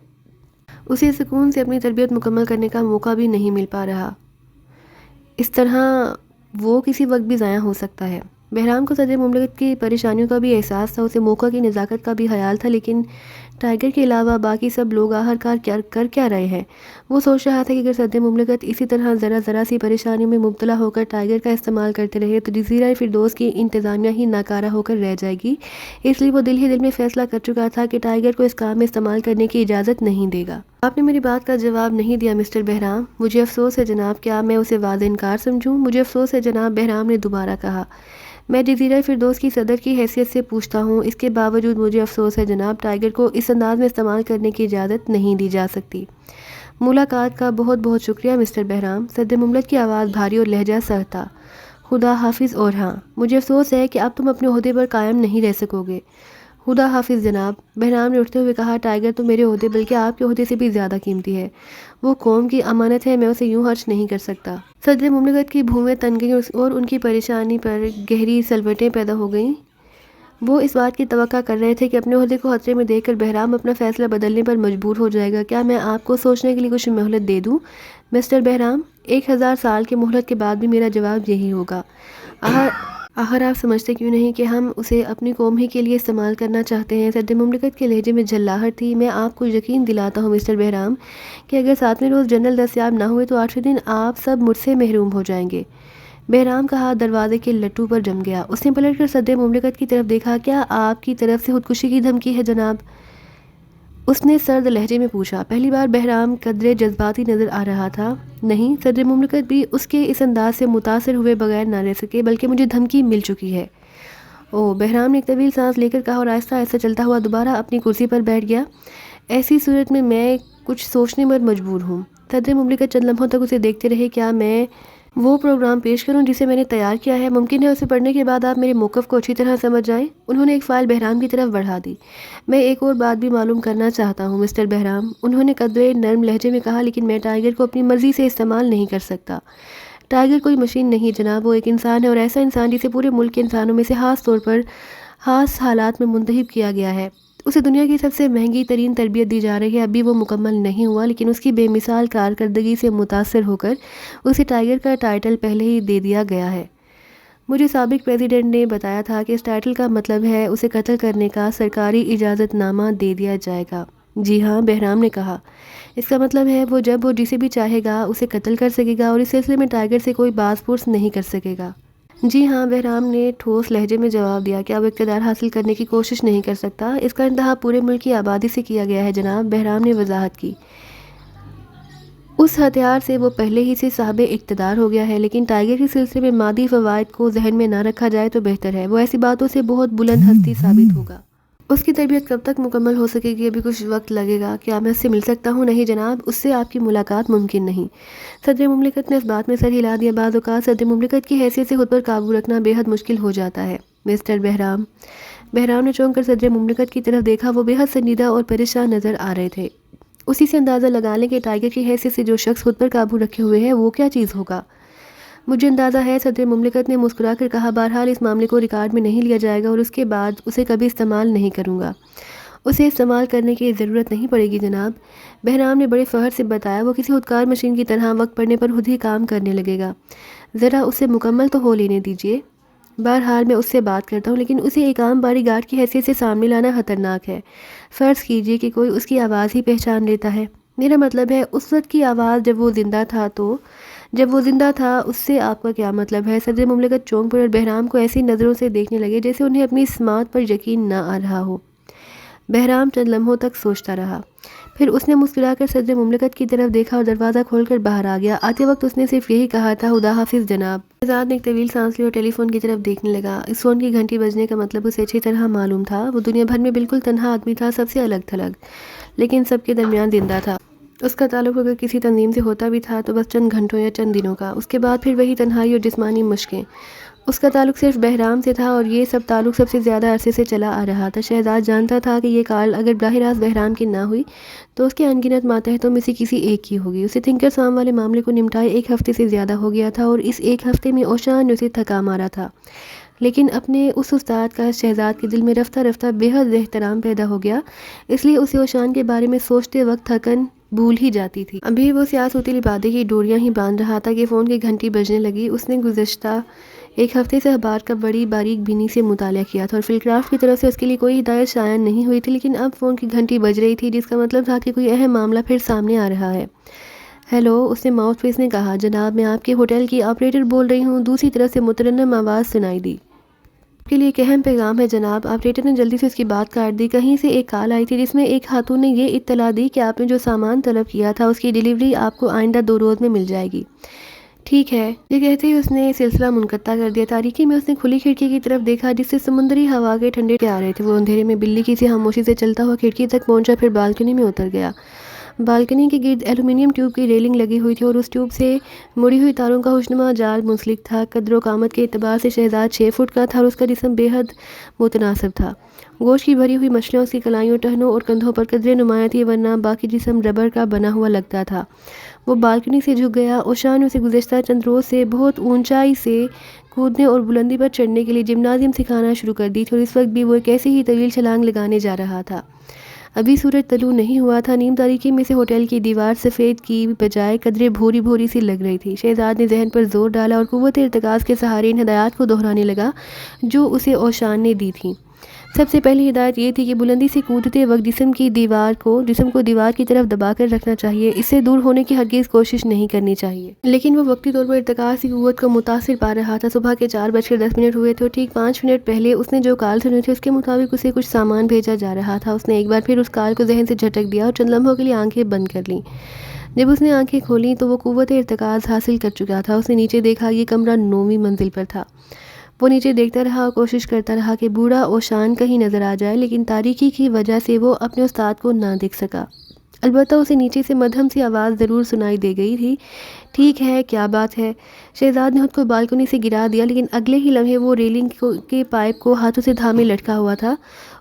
اسے سکون سے اپنی تربیت مکمل کرنے کا موقع بھی نہیں مل پا رہا، اس طرح وہ کسی وقت بھی ضائع ہو سکتا ہے۔ بہرام کو صدر مملکت کی پریشانیوں کا بھی احساس تھا، اسے موقع کی نزاکت کا بھی خیال تھا، لیکن ٹائیگر کے علاوہ باقی سب لوگ آخرکار کر کیا رہے ہیں؟ وہ سوچ رہا تھا کہ اگر صدر مملکت اسی طرح ذرا سی پریشانیوں میں مبتلا ہو کر ٹائیگر کا استعمال کرتے رہے تو جزیرہ فردوس کی انتظامیہ ہی ناکارہ ہو کر رہ جائے گی۔ اس لیے وہ دل ہی دل میں فیصلہ کر چکا تھا کہ ٹائیگر کو اس کام میں استعمال کرنے کی اجازت نہیں دے گا۔ آپ نے میری بات کا جواب نہیں دیا مسٹر بہرام۔ مجھے افسوس ہے جناب، کیا میں اسے واضح انکار سمجھوں؟ مجھے افسوس ہے جناب، بہرام نے دوبارہ کہا۔ میں جزیرہ فردوس کی صدر کی حیثیت سے پوچھتا ہوں، اس کے باوجود مجھے افسوس ہے جناب، ٹائیگر کو اس انداز میں استعمال کرنے کی اجازت نہیں دی جا سکتی۔ ملاقات کا بہت بہت شکریہ مسٹر بہرام۔ صدر مملکت کی آواز بھاری اور لہجہ سخت تھا۔ خدا حافظ، اور ہاں، مجھے افسوس ہے کہ اب تم اپنے عہدے پر قائم نہیں رہ سکو گے۔ خدا حافظ جناب، بہرام نے اٹھتے ہوئے کہا۔ ٹائیگر تو میرے عہدے بلکہ آپ کے عہدے سے بھی زیادہ قیمتی ہے، وہ قوم کی امانت ہے، میں اسے یوں خرچ نہیں کر سکتا۔ صدر مملکت کی بھویں تن گئیں اور ان کی پریشانی پر گہری سلوٹیں پیدا ہو گئیں۔ وہ اس بات کی توقع کر رہے تھے کہ اپنے عہدے کو خطرے میں دیکھ کر بہرام اپنا فیصلہ بدلنے پر مجبور ہو جائے گا۔ کیا میں آپ کو سوچنے کے لیے کچھ مہلت دے دوں مسٹر بہرام؟ 1000 سال کی مہلت کے بعد بھی میرا جواب یہی ہوگا۔ آخر آپ سمجھتے کیوں نہیں کہ ہم اسے اپنی قوم ہی کے لیے استعمال کرنا چاہتے ہیں؟ صدر مملکت کے لہجے میں جھلاہٹ تھی۔ میں آپ کو یقین دلاتا ہوں مسٹر بہرام کہ اگر 7ویں روز جنرل دستیاب نہ ہوئے تو 8ویں دن آپ سب مجھ سے محروم ہو جائیں گے۔ بہرام کا ہاتھ دروازے کے لٹو پر جم گیا۔ اس نے پلٹ کر صدر مملکت کی طرف دیکھا۔ کیا آپ کی طرف سے خودکشی کی دھمکی ہے جناب؟ اس نے سرد لہجے میں پوچھا۔ پہلی بار بہرام قدرے جذباتی نظر آ رہا تھا۔ نہیں، صدر مملکت بھی اس کے اس انداز سے متاثر ہوئے بغیر نہ رہ سکے، بلکہ مجھے دھمکی مل چکی ہے۔ اوہ، بہرام نے ایک طویل سانس لے کر کہا اور آہستہ آہستہ چلتا ہوا دوبارہ اپنی کرسی پر بیٹھ گیا۔ ایسی صورت میں کچھ سوچنے پر مجبور ہوں۔ صدر مملکت چند لمحوں تک اسے دیکھتے رہے۔ کیا میں وہ پروگرام پیش کروں جسے میں نے تیار کیا ہے؟ ممکن ہے اسے پڑھنے کے بعد آپ میرے موقف کو اچھی طرح سمجھ جائیں۔ انہوں نے ایک فائل بہرام کی طرف بڑھا دی۔ میں ایک اور بات بھی معلوم کرنا چاہتا ہوں مسٹر بہرام، انہوں نے قدرے نرم لہجے میں کہا، لیکن میں ٹائیگر کو اپنی مرضی سے استعمال نہیں کر سکتا۔ ٹائیگر کوئی مشین نہیں جناب، وہ ایک انسان ہے، اور ایسا انسان جسے پورے ملک کے انسانوں میں سے خاص طور پر خاص حالات میں منتخب کیا گیا ہے۔ اسے دنیا کی سب سے مہنگی ترین تربیت دی جا رہی ہے۔ ابھی وہ مکمل نہیں ہوا، لیکن اس کی بے مثال کارکردگی سے متاثر ہو کر اسے ٹائیگر کا ٹائٹل پہلے ہی دے دیا گیا ہے۔ مجھے سابق پریزیڈنٹ نے بتایا تھا کہ اس ٹائٹل کا مطلب ہے اسے قتل کرنے کا سرکاری اجازت نامہ دے دیا جائے گا۔ جی ہاں، بہرام نے کہا، اس کا مطلب ہے وہ جب وہ جسے بھی چاہے گا اسے قتل کر سکے گا، اور اس سلسلے میں ٹائیگر سے کوئی باز پرس نہیں کر سکے گا۔ جی ہاں، بہرام نے ٹھوس لہجے میں جواب دیا۔ کیا وہ اقتدار حاصل کرنے کی کوشش نہیں کر سکتا؟ اس کا انتہا پورے ملک کی آبادی سے کیا گیا ہے جناب، بہرام نے وضاحت کی۔ اس ہتھیار سے وہ پہلے ہی سے صاحب اقتدار ہو گیا ہے، لیکن ٹائیگر کے سلسلے میں مادی فوائد کو ذہن میں نہ رکھا جائے تو بہتر ہے۔ وہ ایسی باتوں سے بہت بلند ہستی ثابت ہوگا۔ اس کی تربیت کب تک مکمل ہو سکے گی؟ ابھی کچھ وقت لگے گا۔ کیا میں اس سے مل سکتا ہوں؟ نہیں جناب، اس سے آپ کی ملاقات ممکن نہیں۔ صدر مملکت نے اس بات میں سر ہلا دیا۔ بعض اوقات صدر مملکت کی حیثیت سے خود پر قابو رکھنا بے حد مشکل ہو جاتا ہے مسٹر بہرام۔ بہرام نے چونک کر صدر مملکت کی طرف دیکھا۔ وہ بے حد سنجیدہ اور پریشان نظر آ رہے تھے۔ اسی سے اندازہ لگا لیں کہ ٹائیگر کی حیثیت سے جو شخص خود پر قابو رکھے ہوئے ہے وہ کیا چیز ہوگا۔ مجھے اندازہ ہے، صدر مملکت نے مسکرا کر کہا۔ بہرحال اس معاملے کو ریکارڈ میں نہیں لیا جائے گا، اور اس کے بعد اسے کبھی استعمال نہیں کروں گا۔ اسے استعمال کرنے کی ضرورت نہیں پڑے گی جناب، بہرام نے بڑے فخر سے بتایا۔ وہ کسی خودکار مشین کی طرح وقت پڑنے پر خود ہی کام کرنے لگے گا۔ ذرا اسے مکمل تو ہو لینے دیجیے۔ بہرحال میں اس سے بات کرتا ہوں، لیکن اسے ایک عام باڈی گارڈ کی حیثیت سے سامنے لانا خطرناک ہے۔ فرض کیجیے کہ کوئی اس کی آواز ہی پہچان لیتا ہے۔ میرا مطلب ہے اس وقت کی آواز جب وہ زندہ تھا اس سے آپ کا کیا مطلب ہے؟ صدر مملکت چونک پڑے اور بہرام کو ایسی نظروں سے دیکھنے لگے جیسے انہیں اپنی سماعت پر یقین نہ آ رہا ہو۔ بہرام چند لمحوں تک سوچتا رہا، پھر اس نے مسکرا کر صدر مملکت کی طرف دیکھا اور دروازہ کھول کر باہر آ گیا۔ آتے وقت اس نے صرف یہی کہا تھا، خدا حافظ جناب۔ شہزاد نے ایک طویل سانس لی اور ٹیلی فون کی طرف دیکھنے لگا۔ اس فون کی گھنٹی بجنے کا مطلب اسے اچھی طرح معلوم تھا۔ وہ دنیا بھر میں بالکل تنہا آدمی تھا، سب سے الگ تھلگ، لیکن سب کے درمیان زندہ تھا۔ اس کا تعلق اگر کسی تنظیم سے ہوتا بھی تھا تو بس چند گھنٹوں یا چند دنوں کا، اس کے بعد پھر وہی تنہائی اور جسمانی مشقیں۔ اس کا تعلق صرف بہرام سے تھا اور یہ سب تعلق سب سے زیادہ عرصے سے چلا آ رہا تھا۔ شہزاد جانتا تھا کہ یہ کال اگر براہ راست بہرام کی نہ ہوئی تو اس کے ان گنت ماتحتوں میں سے کسی ایک کی ہوگی۔ اسے تھنکر سوام والے معاملے کو نمٹائے ایک ہفتے سے زیادہ ہو گیا تھا اور اس ایک ہفتے میں اوشان نے اسے تھکا مارا تھا، لیکن اپنے اس استاد کا شہزاد کے دل میں رفتہ رفتہ بے حد احترام پیدا ہو گیا، اس لیے اسے اوشان کے بارے میں سوچتے وقت تھکن بھول ہی جاتی تھی۔ ابھی وہ سیاہ ستیلی بادے کی ڈوریاں ہی باندھ رہا تھا کہ فون کی گھنٹی بجنے لگی۔ اس نے گزشتہ ایک ہفتے سے اخبار کا بڑی باریک بینی سے مطالعہ کیا تھا اور فلکرافٹ کی طرف سے اس کے لیے کوئی ہدایت شائع نہیں ہوئی تھی، لیکن اب فون کی گھنٹی بج رہی تھی، جس کا مطلب تھا کہ کوئی اہم معاملہ پھر سامنے آ رہا ہے۔ ہیلو، اس نے ماؤتھ پیس نے کہا۔ جناب، میں آپ کے ہوٹل کی آپریٹر بول رہی ہوں، دوسری طرف سے مترنم آواز سنائی دی۔ آپ کے لیے ایک اہم پیغام ہے جناب۔ آپریٹر نے جلدی سے اس کی بات کاٹ دی۔ کہیں سے ایک کال آئی تھی جس میں ایک خاتون نے یہ اطلاع دی کہ آپ نے جو سامان طلب کیا تھا اس کی ڈیلیوری آپ کو آئندہ 2 روز میں مل جائے گی۔ ٹھیک ہے، یہ کہتے ہی اس نے سلسلہ منقطع کر دیا۔ تاریکی میں اس نے کھلی کھڑکی کی طرف دیکھا جس سے سمندری ہوا کے ٹھنڈے آ رہے تھے۔ وہ اندھیرے میں بلی کی سی خاموشی سے چلتا ہوا کھڑکی تک پہنچا، پھر بالکنی میں اتر گیا۔ بالکنی کے گرد ایلومینیم ٹیوب کی ریلنگ لگی ہوئی تھی اور اس ٹیوب سے مڑی ہوئی تاروں کا خوشنما جال منسلک تھا۔ قدر و قامت کے اعتبار سے شہزاد 6 فٹ کا تھا اور اس کا جسم بے حد متناسب تھا۔ گوشت کی بھری ہوئی مچھلیاں اس کی کلائیوں، ٹہنوں اور کندھوں پر قدرے نمایاں تھی، ورنہ باقی جسم ربڑ کا بنا ہوا لگتا تھا۔ وہ بالکنی سے جھک گیا۔ اوشان نے اسے گزشتہ چند روز سے بہت اونچائی سے کودنے اور بلندی پر چڑھنے کے لیے جمنازیم سکھانا شروع کر دی تھی، اور اس وقت بھی وہ ایک ایسی ہی طویل چھلانگ لگانے جا رہا تھا۔ ابھی سورج طلوع نہیں ہوا تھا۔ نیم تاریکی میں سے ہوٹل کی دیوار سفید کی بجائے قدرے بھوری بھوری سی لگ رہی تھی۔ شہزاد نے ذہن پر زور ڈالا اور قوت ارتکاز کے سہارے ان ہدایات کو دہرانے لگا جو اسے اوشان نے دی تھیں۔ سب سے پہلی ہدایت یہ تھی کہ بلندی سے کودتے وقت جسم کو دیوار کی طرف دبا کر رکھنا چاہیے، اس سے دور ہونے کی ہرگز کوشش نہیں کرنی چاہیے۔ لیکن وہ وقتی طور پر ارتکاز کی قوت کو متاثر پا رہا تھا۔ صبح کے 4:10 ہوئے تھے اور ٹھیک 5 منٹ پہلے اس نے جو کال سنی تھی اس کے مطابق اسے کچھ سامان بھیجا جا رہا تھا۔ اس نے ایک بار پھر اس کال کو ذہن سے جھٹک دیا اور چند لمحوں کے لیے آنکھیں بند کر لیں۔ جب اس نے آنکھیں کھولیں تو وہ قوت ارتکاز حاصل کر چکا تھا۔ اس نے نیچے دیکھا، یہ کمرہ 9ویں منزل پر تھا۔ وہ نیچے دیکھتا رہا اور کوشش کرتا رہا کہ بوڑھا اوشان کہیں نظر آ جائے، لیکن تاریکی کی وجہ سے وہ اپنے استاد کو نہ دیکھ سکا۔ البتہ اسے نیچے سے مدھم سی آواز ضرور سنائی دے گئی تھی، ٹھیک ہے، کیا بات ہے؟ شہزاد نے خود کو بالکنی سے گرا دیا، لیکن اگلے ہی لمحے وہ ریلنگ کے پائپ کو ہاتھوں سے تھامے لٹکا ہوا تھا۔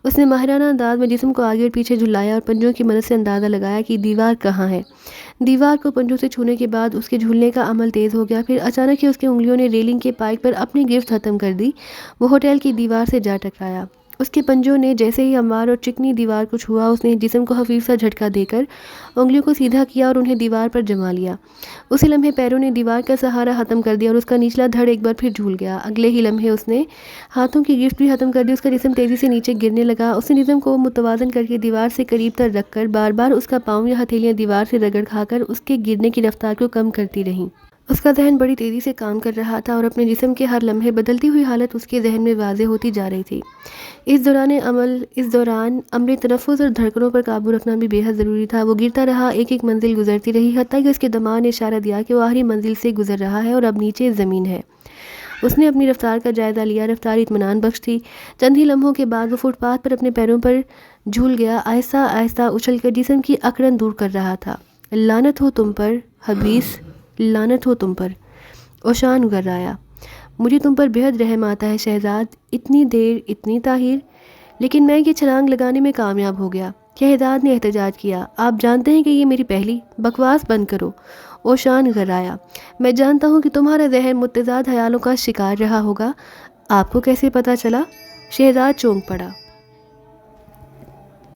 اس نے ماہرانہ انداز میں جسم کو آگے اور پیچھے جھلایا اور پنجوں کی مدد سے اندازہ لگایا کہ دیوار کہاں ہے۔ دیوار کو پنجوں سے چھونے کے بعد اس کے جھولنے کا عمل تیز ہو گیا، پھر اچانک ہی اس کی انگلیوں نے ریلنگ کے پائپ پر اپنی گرفت ختم کر دی۔ وہ ہوٹل کی دیوار سے جا ٹکرایا۔ اس کے پنجوں نے جیسے ہی ہموار اور چکنی دیوار کو چھوا، اس نے جسم کو خفیف سا جھٹکا دے کر انگلیوں کو سیدھا کیا اور انہیں دیوار پر جما لیا۔ اسی لمحے پیروں نے دیوار کا سہارا ختم کر دیا اور اس کا نچلا دھڑ ایک بار پھر جھول گیا۔ اگلے ہی لمحے اس نے ہاتھوں کی گرفت بھی ختم کر دی۔ اس کا جسم تیزی سے نیچے گرنے لگا۔ اس نے جسم کو متوازن کر کے دیوار سے قریب تر رکھ کر بار بار اس کا پاؤں یا ہتھیلیاں دیوار سے رگڑ کھا کر اس کے گرنے کی رفتار کو کم کرتی رہیں۔ اس کا ذہن بڑی تیزی سے کام کر رہا تھا اور اپنے جسم کے ہر لمحے بدلتی ہوئی حالت اس کے ذہن میں واضح ہوتی جا رہی تھی۔ اس دوران عمل تنفس اور دھڑکنوں پر قابو رکھنا بھی بے حد ضروری تھا۔ وہ گرتا رہا، ایک ایک منزل گزرتی رہی، حتیٰ کہ اس کے دماغ نے اشارہ دیا کہ وہ آخری منزل سے گزر رہا ہے اور اب نیچے زمین ہے۔ اس نے اپنی رفتار کا جائزہ لیا۔ رفتار اطمینان بخش تھی۔ چند ہی لمحوں کے بعد وہ فٹ پاتھ پر اپنے پیروں پر جھول گیا، آہستہ آہستہ اچھل کر جسم کی اکڑن دور کر رہا تھا۔ لعنت ہو تم پر حبیس، لعنت ہو تم پر، اوشان گرایا۔ مجھے تم پر بے حد رحم آتا ہے شہزاد، اتنی دیر، اتنی تاخیر، لیکن میں یہ چھلانگ لگانے میں کامیاب ہو گیا۔ شہزاد نے احتجاج کیا۔ آپ جانتے ہیں کہ یہ میری پہلی بکواس بند کرو، اوشان گرایا۔ میں جانتا ہوں کہ تمہارا ذہن متضاد خیالوں کا شکار رہا ہوگا۔ آپ کو کیسے پتا چلا؟ شہزاد چونک پڑا۔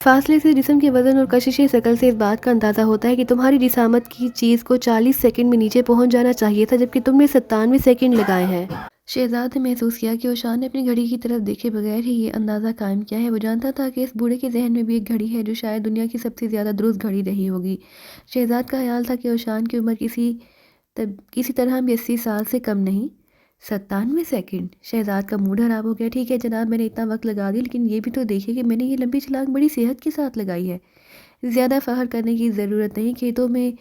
فاصلے سے جسم کے وزن اور کشش ثقل سے اس بات کا اندازہ ہوتا ہے کہ تمہاری جسامت کی چیز کو 40 سیکنڈ میں نیچے پہنچ جانا چاہیے تھا، جبکہ تم نے 97 سیکنڈ لگائے ہیں۔ شہزاد نے محسوس کیا کہ اوشان نے اپنی گھڑی کی طرف دیکھے بغیر ہی یہ اندازہ قائم کیا ہے۔ وہ جانتا تھا کہ اس بوڑھے کے ذہن میں بھی ایک گھڑی ہے جو شاید دنیا کی سب سے زیادہ درست گھڑی رہی ہوگی۔ شہزاد کا خیال تھا کہ اوشان کی عمر کسی طرح بھی 80 سال سے کم نہیں۔ 97 سیکنڈ! شہزاد کا موڈ خراب ہو گیا۔ ٹھیک ہے جناب، میں نے اتنا وقت لگا دیا، لیکن یہ بھی تو دیکھیے کہ میں نے یہ لمبی چھلانگ بڑی صحت کے ساتھ لگائی ہے۔ زیادہ فخر کرنے کی ضرورت نہیں، کھیتوں میں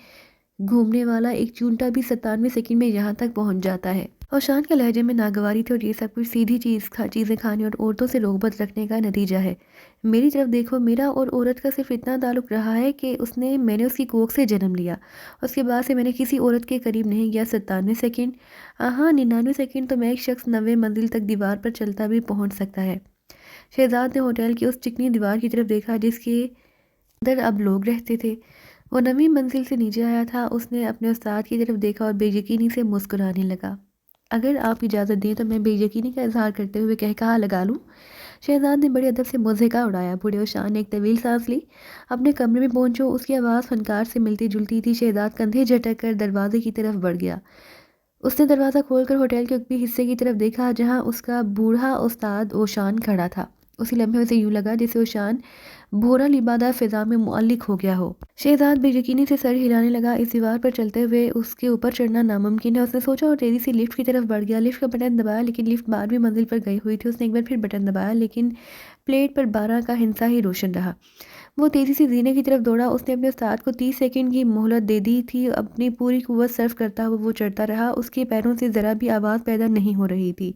گھومنے والا ایک چونٹا بھی 97 سیکنڈ میں یہاں تک پہنچ جاتا ہے۔ اوشان کے لہجے میں ناگواری تھی، اور یہ سب کچھ سیدھی چیزیں کھانے اور عورتوں سے رغبت رکھنے کا نتیجہ ہے۔ میری طرف دیکھو، میرا اور عورت کا صرف اتنا تعلق رہا ہے کہ میں نے اس کی کوکھ سے جنم لیا، اس کے بعد سے میں نے کسی عورت کے قریب نہیں گیا۔ 97 سیکنڈ! ہاں 99 سیکنڈ تو میں ایک شخص 90 منزل تک دیوار پر چلتا بھی پہنچ سکتا ہے۔ شہزاد نے ہوٹل کی اس چکنی دیوار کی طرف دیکھا جس کے اندر اب لوگ رہتے تھے۔ وہ 9ویں منزل سے نیچے آیا تھا۔ اس نے اپنے استاد کی طرف دیکھا اور بے یقینی سے مسکرانے لگا۔ اگر آپ اجازت دیں تو میں بے یقینی کا اظہار کرتے ہوئے کہا لگا لوں۔ شہزاد نے بڑے ادب سے مضحکہ اڑایا۔ بوڑھے اوشان نے ایک طویل سانس لی۔ اپنے کمرے میں پہنچو، اس کی آواز فنکار سے ملتی جلتی تھی۔ شہزاد کندھے جھٹک کر دروازے کی طرف بڑھ گیا۔ اس نے دروازہ کھول کر ہوٹل کے عقبی حصے کی طرف دیکھا جہاں اس کا بوڑھا استاد اوشان کھڑا تھا۔ اسی لمحے اسے یوں لگا جیسے اوشان بھورا لبادہ فضا میں معلق ہو گیا ہو۔ شہزاد بے یقینی سے سر ہلانے لگا۔ اس دیوار پر چلتے ہوئے اس کے اوپر چڑھنا ناممکن ہے، اس نے سوچا، اور تیزی سے لفٹ کی طرف بڑھ گیا۔ لفٹ کا بٹن دبایا لیکن لفٹ 12ویں منزل پر گئی ہوئی تھی۔ اس نے ایک بار پھر بٹن دبایا لیکن پلیٹ پر 12 کا ہندسہ ہی روشن رہا۔ وہ تیزی سے زینے کی طرف دوڑا۔ اس نے اپنے استاد کو 30 سیکنڈ کی مہلت دے دی تھی۔ اپنی پوری قوت صرف کرتا ہوا وہ چڑھتا رہا۔ اس کے پیروں سے ذرا بھی آواز پیدا نہیں ہو رہی تھی۔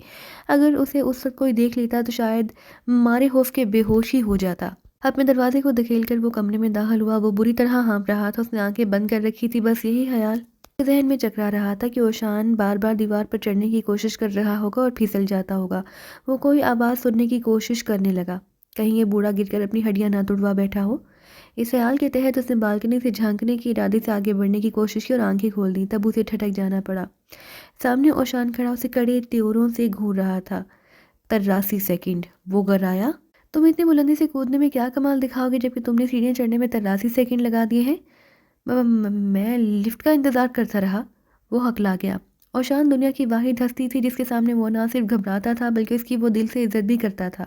اگر اسے اس وقت کوئی دیکھ لیتا تو شاید مارے خوف کے بے ہوش ہی ہو جاتا۔ اپنے دروازے کو دھکیل کر وہ کمرے میں داخل ہوا۔ وہ بری طرح ہانپ رہا تھا۔ اس نے آنکھیں بند کر رکھی تھی۔ بس یہی خیال ذہن میں چکرا رہا تھا کہ اوشان بار بار دیوار پر چڑھنے کی کوشش کر رہا ہوگا اور پھسل جاتا ہوگا۔ وہ کوئی آواز سننے کی کوشش کرنے لگا، کہیں یہ بوڑھا گر کر اپنی ہڈیاں نہ توڑوا بیٹھا ہو۔ اس خیال کے تحت اس نے بالکنی سے جھانکنے کے ارادے سے آگے بڑھنے کی کوشش کی اور آنکھیں کھول دیں۔ تب اسے ٹھٹک جانا پڑا۔ سامنے اوشان کھڑا اسے کڑے تیوروں سے گھور رہا تھا۔ 83 سیکنڈ! وہ گرایا، تم اتنے بلندی سے کودنے میں کیا کمال دکھاؤ گے جبکہ تم نے سیڑھیاں چڑھنے میں 83 سیکنڈ لگا دیے ہیں؟ میں لفٹ کا انتظار کرتا رہا، وہ ہکلا گیا۔ اوشان دنیا کی واحد ہستی تھی جس کے سامنے وہ نہ صرف گھبراتا تھا بلکہ اس کی وہ دل سے عزت بھی کرتا تھا۔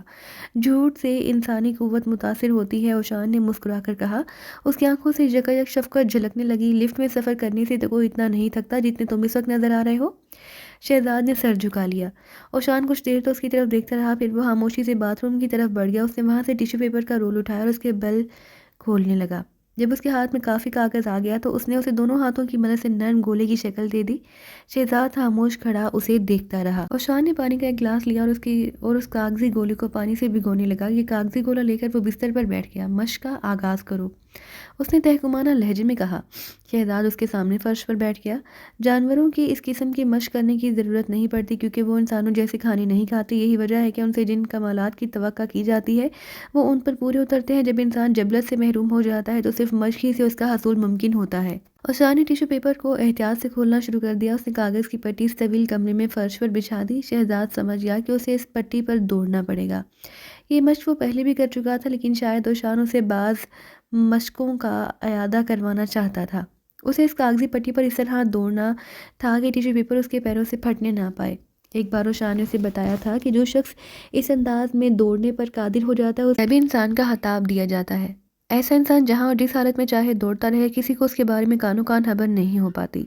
جھوٹ سے انسانی قوت متاثر ہوتی ہے، اوشان نے مسکرا کر کہا۔ اس کی آنکھوں سے یکایک شفقت جھلکنے لگی۔ لفٹ میں سفر کرنے سے تو کوئی اتنا نہیں تھکتا جتنے تم اس وقت نظر آ رہے ہو۔ شہزاد نے سر جھکا لیا۔ اوشان کچھ دیر تو اس کی طرف دیکھتا رہا، پھر وہ خاموشی سے باتھ روم کی طرف بڑھ گیا۔ اس نے وہاں سے ٹیشو پیپر کا رول اٹھایا اور اس کے بل کھولنے لگا۔ جب اس کے ہاتھ میں کافی کاغذ آ گیا تو اس نے اسے دونوں ہاتھوں کی مدد سے نرم گولے کی شکل دے دی۔ شہزاد خاموش کھڑا اسے دیکھتا رہا۔ اوشان نے پانی کا ایک گلاس لیا اور اس کاغذی گولے کو پانی سے بھگونے لگا۔ یہ کاغذی گولا لے کر وہ بستر پر بیٹھ گیا۔ مشق کا آغاز کرو، اس نے تحکمانہ لہجے میں کہا۔ شہزاد اس کے سامنے فرش پر بیٹھ گیا۔ جانوروں کی اس قسم کی مشق کرنے کی ضرورت نہیں پڑتی کیونکہ وہ انسانوں جیسے کھانے نہیں کھاتے۔ یہی وجہ ہے کہ ان سے جن کمالات کی توقع کی جاتی ہے وہ ان پر پورے اترتے ہیں۔ جب انسان جبلت سے محروم ہو جاتا ہے تو صرف مشق ہی سے اس کا حصول ممکن ہوتا ہے۔ اوشان نے ٹیشو پیپر کو احتیاط سے کھولنا شروع کر دیا۔ اس نے کاغذ کی پٹی اس طویل کمرے میں فرش پر بچھا دی۔ شہزاد سمجھ گیا کہ اسے اس پٹی پر دوڑنا پڑے گا۔ یہ مشق وہ پہلے بھی کر چکا تھا لیکن شاید اوشان اسے بعض مشقوں کا اعادہ کروانا چاہتا تھا۔ اسے اس کاغذی پٹی پر اس طرح دوڑنا تھا کہ ٹیشو پیپر اس کے پیروں سے پھٹنے نہ پائے۔ ایک بار اوشان نے اسے بتایا تھا کہ جو شخص اس انداز میں دوڑنے پر قادر ہو جاتا ہے اسے بھی انسان کا خطاب دیا جاتا ہے۔ ایسا انسان جہاں اور جس حالت میں چاہے دوڑتا رہے، کسی کو اس کے بارے میں کانوں کان خبر نہیں ہو پاتی۔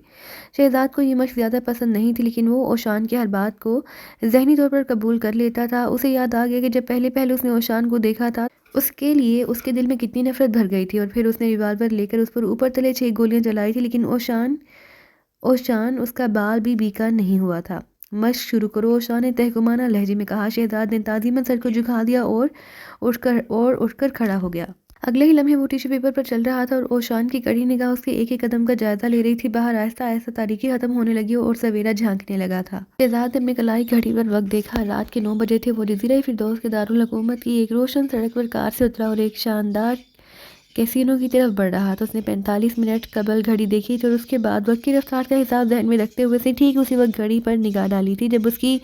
شہزاد کو یہ مشق زیادہ پسند نہیں تھی لیکن وہ اوشان کی ہر بات کو ذہنی طور پر قبول کر لیتا تھا۔ اسے یاد آ گیا کہ جب پہلے اس نے اوشان کو دیکھا تھا اس کے لیے اس کے دل میں کتنی نفرت بھر گئی تھی، اور پھر اس نے ریوالور لے کر اس پر اوپر تلے 6 گولیاں چلائی تھی لیکن اوشان اس کا بال بھی بیکار نہیں ہوا تھا۔ مشق شروع کرو، اوشان نے تحکمانہ لہجے میں کہا۔ شہزاد نے تعظیماً سر کو جھکا دیا اور اٹھ کر کھڑا ہو گیا۔ اگلے ہی لمحے وہ ٹیشو پیپر پر چل رہا تھا اور اوشان کی کڑی نگاہ اس کے ایک ایک قدم کا جائزہ لے رہی تھی۔ باہر آہستہ آہستہ تاریکی ختم ہونے لگی اور سویرا جھانکنے لگا تھا۔ شہزاد نے اپنے کلائی گھڑی پر وقت دیکھا۔ رات کے 9 بجے تھے۔ وہ جزیرہ فردوس کے دارالحکومت کی ایک روشن سڑک پر کار سے اترا اور ایک شاندار کیسینو کی طرف بڑھ رہا تھا۔ اس نے 45 منٹ قبل گھڑی دیکھی تھی اور اس کے بعد وقت کی رفتار کا حساب ذہن میں رکھتے ہوئے سے ٹھیک اسی وقت گھڑی پر نگاہ ڈالی تھی جب اس کی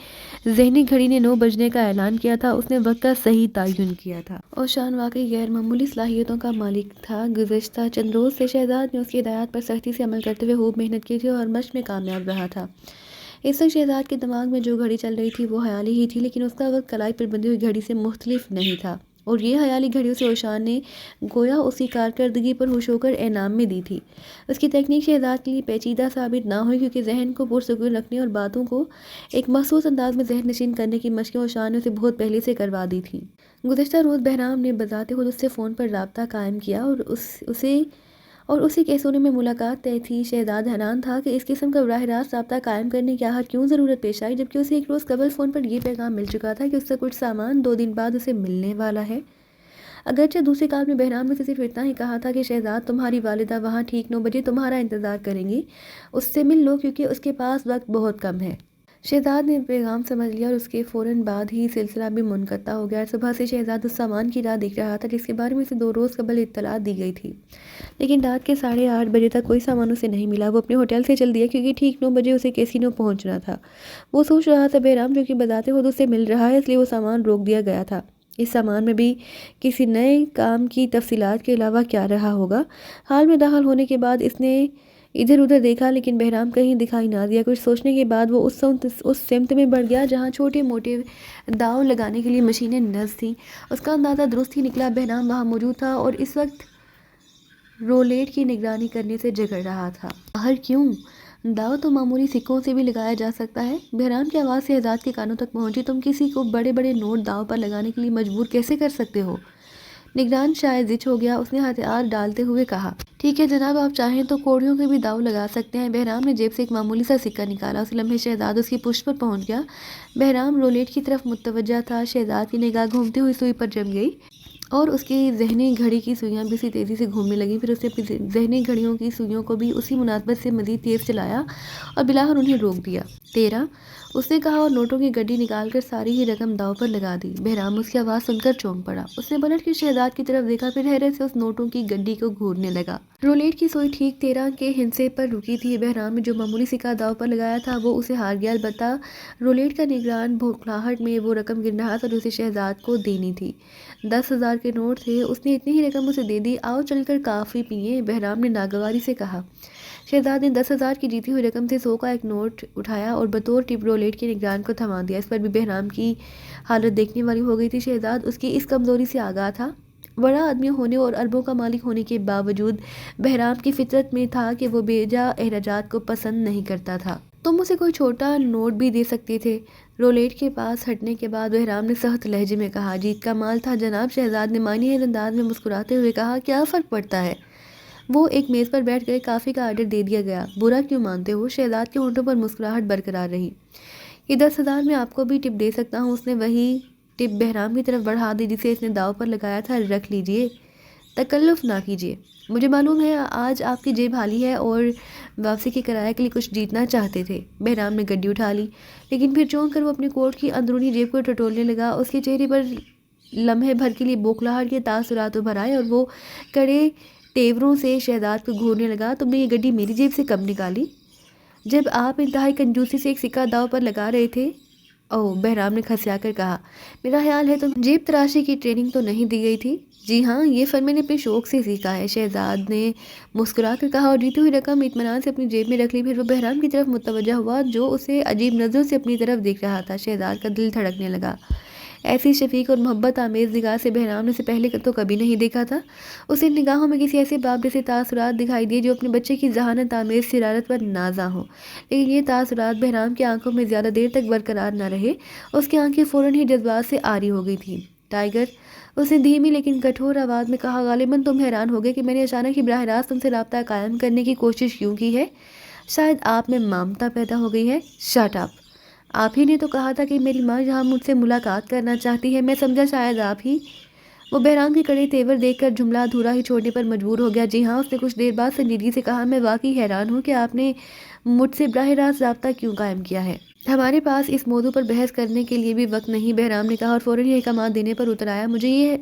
ذہنی گھڑی نے 9 بجنے کا اعلان کیا تھا۔ اس نے وقت کا صحیح تعین کیا تھا۔ اوشان واقعی غیر معمولی صلاحیتوں کا مالک تھا۔ گزشتہ چند روز سے شہزاد نے اس کی ہدایات پر سختی سے عمل کرتے ہوئے خوب محنت کی تھی اور ہر مشق میں کامیاب رہا تھا۔ اس وقت شہزاد کے دماغ میں جو گھڑی چل رہی تھی وہ خیالی ہی تھی، لیکن اس کا وقت کلائی پر بندھی ہوئی گھڑی سے مختلف نہیں تھا، اور یہ خیالی گھڑیوں سے اوشان نے گویا اسی کارکردگی پر خوش ہو کر انعام میں دی تھی۔ اس کی تکنیک شہزاد کے لیے پیچیدہ ثابت نہ ہوئی، کیونکہ ذہن کو پرسکون رکھنے اور باتوں کو ایک مخصوص انداز میں ذہن نشین کرنے کی مشقیں اوشان نے اسے بہت پہلے سے کروا دی تھی۔ گزشتہ روز بہرام نے بذات خود اس سے فون پر رابطہ قائم کیا اور اسی کے سونے میں ملاقات طے تھی۔ شہزاد حیران تھا کہ اس قسم کا براہ راست رابطہ قائم کرنے کی آخر کیوں ضرورت پیش آئی، جبکہ اسے ایک روز قبل فون پر یہ پیغام مل چکا تھا کہ اس کا کچھ سامان 2 دن بعد اسے ملنے والا ہے۔ اگرچہ دوسرے کال میں بہرام نے صرف اتنا ہی کہا تھا کہ شہزاد تمہاری والدہ وہاں ٹھیک 9 بجے تمہارا انتظار کریں گی، اس سے مل لو کیونکہ اس کے پاس وقت بہت کم ہے۔ شہزاد نے پیغام سمجھ لیا اور اس کے فوراً بعد ہی سلسلہ بھی منقطع ہو گیا۔ صبح سے شہزاد اس سامان کی راہ دیکھ رہا تھا جس کے بارے میں اسے 2 روز قبل اطلاع دی گئی تھی، لیکن رات کے 8:30 بجے تک کوئی سامان اسے نہیں ملا۔ وہ اپنے ہوٹل سے چل دیا کیونکہ ٹھیک 9 بجے اسے کیسینو پہنچنا تھا۔ وہ سوچ رہا تھا بہرام جو کہ بذات خود اس سے مل رہا ہے، اس لیے وہ سامان روک دیا گیا تھا۔ اس سامان میں بھی کسی نئے کام کی تفصیلات کے علاوہ کیا رہا ہوگا؟ حال میں داخل ہونے کے بعد اس نے ادھر ادھر دیکھا لیکن بہرام کہیں دکھائی نہ دیا۔ کچھ سوچنے کے بعد وہ اس سمت میں بڑھ گیا جہاں چھوٹے موٹے داؤ لگانے کے لیے مشینیں نصب تھیں۔ اس کا اندازہ درست ہی نکلا، بہرام وہاں موجود تھا اور اس وقت رولیٹ کی نگرانی کرنے سے جھگڑ رہا تھا۔ آخر کیوں؟ داؤ تو معمولی سکوں سے بھی لگایا جا سکتا ہے۔ بہرام کی آواز شہزاد کے کانوں تک پہنچی۔ تم کسی کو بڑے بڑے نوٹ داؤ پر لگانے کے لیے مجبور کیسے کر سکتے ہو؟ نگران شاید زچ ہو گیا، اس نے ہتھیار ڈالتے ہوئے کہا۔ ٹھیک ہے جناب، آپ چاہیں تو کوڑیوں کے بھی داؤ لگا سکتے ہیں۔ بہرام نے جیب سے ایک معمولی سا سکہ نکالا، اسی لمحے شہزاد اس کی پشت پر پہنچ گیا۔ بہرام رولٹ کی طرف متوجہ تھا، شہزاد کی نگاہ گھومتی ہوئی سوئی پر جم گئی اور اس کی ذہنی گھڑی کی سوئیاں بھی اسی تیزی سے گھومنے لگیں۔ پھر اس نے اپنی ذہنی گھڑیوں کی سوئیوں کو بھی اسی مناسبت سے مزید تیز چلایا اور بالآخر انہیں روک دیا۔ 13 اس نے کہا اور نوٹوں کی گڈی نکال کر ساری ہی رقم داؤ پر لگا دی۔ بہرام اس کی آواز سن کر چونک پڑا، اس نے پلٹ کے شہزاد کی طرف دیکھا، پھر حیرت سے اس نوٹوں کی گڈی کو گھورنے لگا۔ رولیٹ کی سوئی ٹھیک 13 کے ہندسے پر رکی تھی۔ بہرام نے جو معمولی سکہ داؤ پر لگایا تھا وہ اسے ہار گیا، البتہ رولٹ کا نگران بھوکھلاہٹ میں وہ رقم گن رہا تھا جو اسے شہزاد کو دینی تھی۔ 10,000 کے نوٹ تھے، اس نے اتنی ہی رقم اسے دے دی۔ آؤ چل کر کافی پئیں، بہرام نے ناگواری سے کہا۔ شہزاد نے 10,000 کی جیتی ہوئی رقم سے 100 کا ایک نوٹ اٹھایا اور بطور ٹپ رولٹ کے نگران کو تھما دیا۔ اس پر بھی بہرام کی حالت دیکھنے والی ہو گئی تھی۔ شہزاد اس کی اس کمزوری سے آگاہ تھا۔ بڑا آدمی ہونے اور اربوں کا مالک ہونے کے باوجود بہرام کی فطرت میں تھا کہ وہ بے جا اخراجات کو پسند نہیں کرتا تھا۔ تم اسے کوئی چھوٹا نوٹ بھی دے سکتے تھے، رولٹ کے پاس ہٹنے کے بعد بہرام نے سخت لہجے میں کہا۔ جیت کا مال تھا جناب، شہزاد نے معنی انداز میں مسکراتے ہوئے کہا۔ کیا فرق پڑتا ہے؟ وہ ایک میز پر بیٹھ گئے۔ کافی کا آرڈر دے دیا گیا۔ برا کیوں مانتے ہو؟ شہزاد کے ہونٹوں پر مسکراہٹ برقرار رہی۔ یہ 10,000 میں آپ کو بھی ٹپ دے سکتا ہوں۔ اس نے وہی ٹپ بہرام کی طرف بڑھا دی جسے اس نے داؤ پر لگایا تھا۔ رکھ لیجئے، تکلف نہ کیجیے، مجھے معلوم ہے آج آپ کی جیب خالی ہے اور واپسی کے کرائے کے لیے کچھ جیتنا چاہتے تھے۔ بہرام نے گڈی اٹھا لی، لیکن پھر چونک کر وہ اپنے کوٹ کی اندرونی جیب کو ٹٹولنے لگا۔ اس کے چہرے پر لمحے بھر کے لیے بوکھلاہٹ کے تاثرات ابھر آئے اور وہ کڑے تیوروں سے شہزاد کو گھورنے لگا۔ تم نے یہ گڈی میری جیب سے کب نکالی؟ جب آپ انتہائی کنجوسی سے ایک سکہ داؤ پر لگا رہے تھے۔ اوہ، بہرام نے کھسیا کر کہا، میرا خیال ہے تم جیب تراشی کی ٹریننگ تو نہیں دی گئی تھی؟ جی ہاں، یہ فن میں نے اپنے شوق سے سیکھا ہے، شہزاد نے مسکرا کر کہا اور جیتی ہوئی رقم اطمینان سے اپنی جیب میں رکھ لی۔ پھر وہ بہرام کی طرف متوجہ ہوا جو اسے عجیب نظروں سے اپنی طرف دیکھ رہا تھا۔ شہزاد کا دل دھڑکنے لگا۔ ایسی شفیق اور محبت آمیز نگاہ سے بہرام نے اسے پہلے تو کبھی نہیں دیکھا تھا۔ اسے نگاہوں میں کسی ایسے باپ جیسے تاثرات دکھائی دیے جو اپنے بچے کی ذہانت آمیز شرارت پر نازاں ہوں، لیکن یہ تاثرات بہرام کی آنکھوں میں زیادہ دیر تک برقرار نہ رہے۔ اس کی آنکھیں فوراً ہی جذبات سے عاری ہو گئی تھیں۔ ٹائیگر، اس نے دھیمی لیکن کٹھور آواز میں کہا، غالباً تم حیران ہوگے کہ میں نے اچانک ہی براہ راست تم سے رابطہ قائم کرنے کی کوشش کیوں کی ہے۔ شاید آپ میں ممتا پیدا ہو گئی ہے۔ Shut up! آپ ہی نے تو کہا تھا کہ میری ماں یہاں مجھ سے ملاقات کرنا چاہتی ہے، میں سمجھا شاید آپ ہی۔ وہ بہرام کے کڑے تیور دیکھ کر جملہ ادھورا ہی چھوڑنے پر مجبور ہو گیا۔ جی ہاں، اس نے کچھ دیر بعد سنجیدگی سے کہا، میں واقعی حیران ہوں کہ آپ نے مجھ سے براہ راست رابطہ کیوں قائم کیا ہے۔ ہمارے پاس اس موضوع پر بحث کرنے کے لیے بھی وقت نہیں، بہرام نے کہا اور فوراً ہی احکامات دینے پر اتر آیا۔ مجھے یہ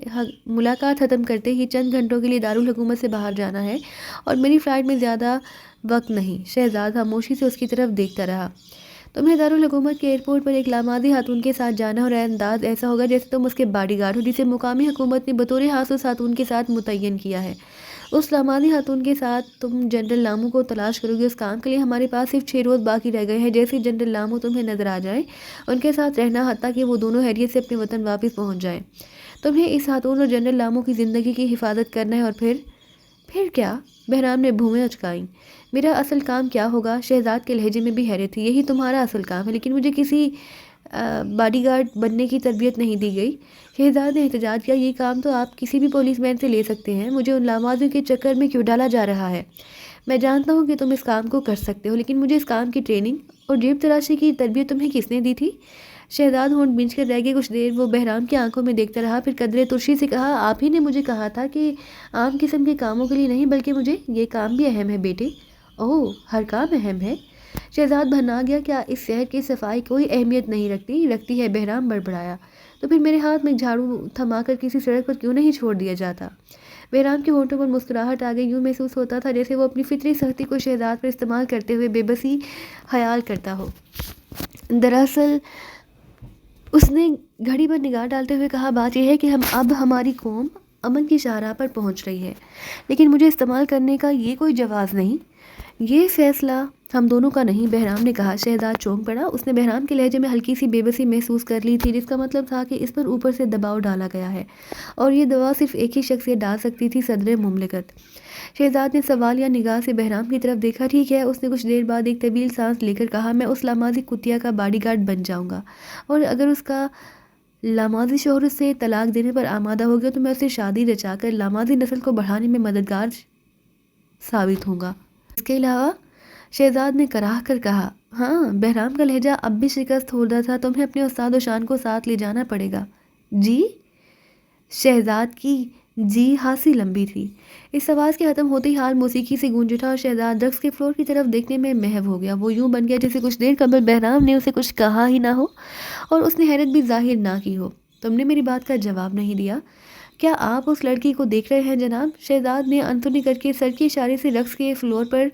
ملاقات ختم کرتے ہی چند گھنٹوں کے لیے دارالحکومت سے باہر جانا ہے اور میری فلائٹ میں زیادہ وقت نہیں۔ شہزاد خاموشی سے اس کی طرف دیکھتا رہا۔ تمہیں دارالحکومت کے ایئرپورٹ پر ایک لاماضی خاتون کے ساتھ جانا اور انداز ایسا ہوگا جیسے تم اس کے باڈی گارڈ ہو جسے مقامی حکومت نے بطور خاص خاتون کے ساتھ متعین کیا ہے۔ اس لامادی خاتون کے ساتھ تم جنرل لامو کو تلاش کرو گے، اس کام کے لیے ہمارے پاس صرف 6 روز باقی رہ گئے ہیں۔ جیسے ہی جنرل لامو تمہیں نظر آ جائیں ان کے ساتھ رہنا، حتیٰ کہ وہ دونوں خیریت سے اپنے وطن واپس پہنچ جائیں۔ تمہیں اس خاتون اور جنرل لامو کی زندگی کی حفاظت کرنا ہے۔ اور پھر کیا؟ بہرام نے بھویں اچکائیں۔ میرا اصل کام کیا ہوگا؟ شہزاد کے لہجے میں بھی حیرت تھی۔ یہی تمہارا اصل کام ہے، لیکن مجھے کسی باڈی گارڈ بننے کی تربیت نہیں دی گئی۔ شہزاد نے احتجاج کیا، یہ کام تو آپ کسی بھی پولیس مین سے لے سکتے ہیں، مجھے ان لامازوں کے چکر میں کیوں ڈالا جا رہا ہے؟ میں جانتا ہوں کہ تم اس کام کو کر سکتے ہو، لیکن مجھے اس کام کی ٹریننگ اور جیب تراشی کی تربیت تمہیں کس نے دی تھی؟ شہزاد ہونٹ بھینچ کر رہ گئے۔ کچھ دیر وہ بہرام کی آنکھوں میں دیکھتا رہا، پھر قدرے ترشی سے کہا، آپ ہی نے مجھے کہا تھا کہ عام قسم کے کاموں کے لیے نہیں، بلکہ مجھے یہ کام بھی اہم ہے بیٹے۔ اوہ، ہر کام اہم ہے؟ شہزاد بھرنا گیا، کیا اس شہر کی صفائی کوئی اہمیت نہیں رکھتی ہے؟ بہرام بڑبڑایا، تو پھر میرے ہاتھ میں جھاڑو تھما کر کسی سڑک پر کیوں نہیں چھوڑ دیا جاتا؟ بہرام کے ہونٹوں پر مسکراہٹ آ گئی، یوں محسوس ہوتا تھا جیسے وہ اپنی فطری سختی کو شہزاد پر استعمال کرتے ہوئے بے بسی خیال کرتا ہو۔ دراصل اس نے گھڑی پر نگاہ ڈالتے ہوئے کہا، بات یہ ہے کہ اب ہماری قوم امن کی شاہراہ پر پہنچ رہی ہے، لیکن مجھے استعمال کرنے کا یہ کوئی جواز نہیں، یہ فیصلہ ہم دونوں کا نہیں، بہرام نے کہا۔ شہزاد چونک پڑا۔ اس نے بہرام کے لہجے میں ہلکی سی بے بسی محسوس کر لی تھی، جس کا مطلب تھا کہ اس پر اوپر سے دباؤ ڈالا گیا ہے، اور یہ دباؤ صرف ایک ہی شخصیت ڈال سکتی تھی، صدر مملکت۔ شہزاد نے سوالیہ نگاہ سے بہرام کی طرف دیکھا۔ ٹھیک ہے، اس نے کچھ دیر بعد ایک طویل سانس لے کر کہا، میں اس لامازی کتیا کا باڈی گارڈ بن جاؤں گا، اور اگر اس کا لامازی شوہر سے طلاق دینے پر آمادہ ہو گیا تو میں اسے شادی رچا کر لامازی نسل کو بڑھانے میں مددگار ثابت ہوں گا۔ اس کے علاوہ شہزاد نے کراہ کر کہا، ہاں۔ بہرام کا لہجہ اب بھی شکست خوردہ تھا، تمہیں اپنے استاد و شان کو ساتھ لے جانا پڑے گا۔ جی؟ شہزاد کی جی خاصی لمبی تھی۔ اس آواز کے ختم ہوتے ہی حال موسیقی سے گونج اٹھا اور شہزاد رقص کے فلور کی طرف دیکھنے میں محو ہو گیا۔ وہ یوں بن گیا جیسے کچھ دیر قبل بہرام نے اسے کچھ کہا ہی نہ ہو اور اس نے حیرت بھی ظاہر نہ کی ہو۔ تم نے میری بات کا جواب نہیں دیا۔ کیا آپ اس لڑکی کو دیکھ رہے ہیں جناب؟ شہزاد نے انتھونی کر کے سر کے اشارے سے رقص کے فلور پر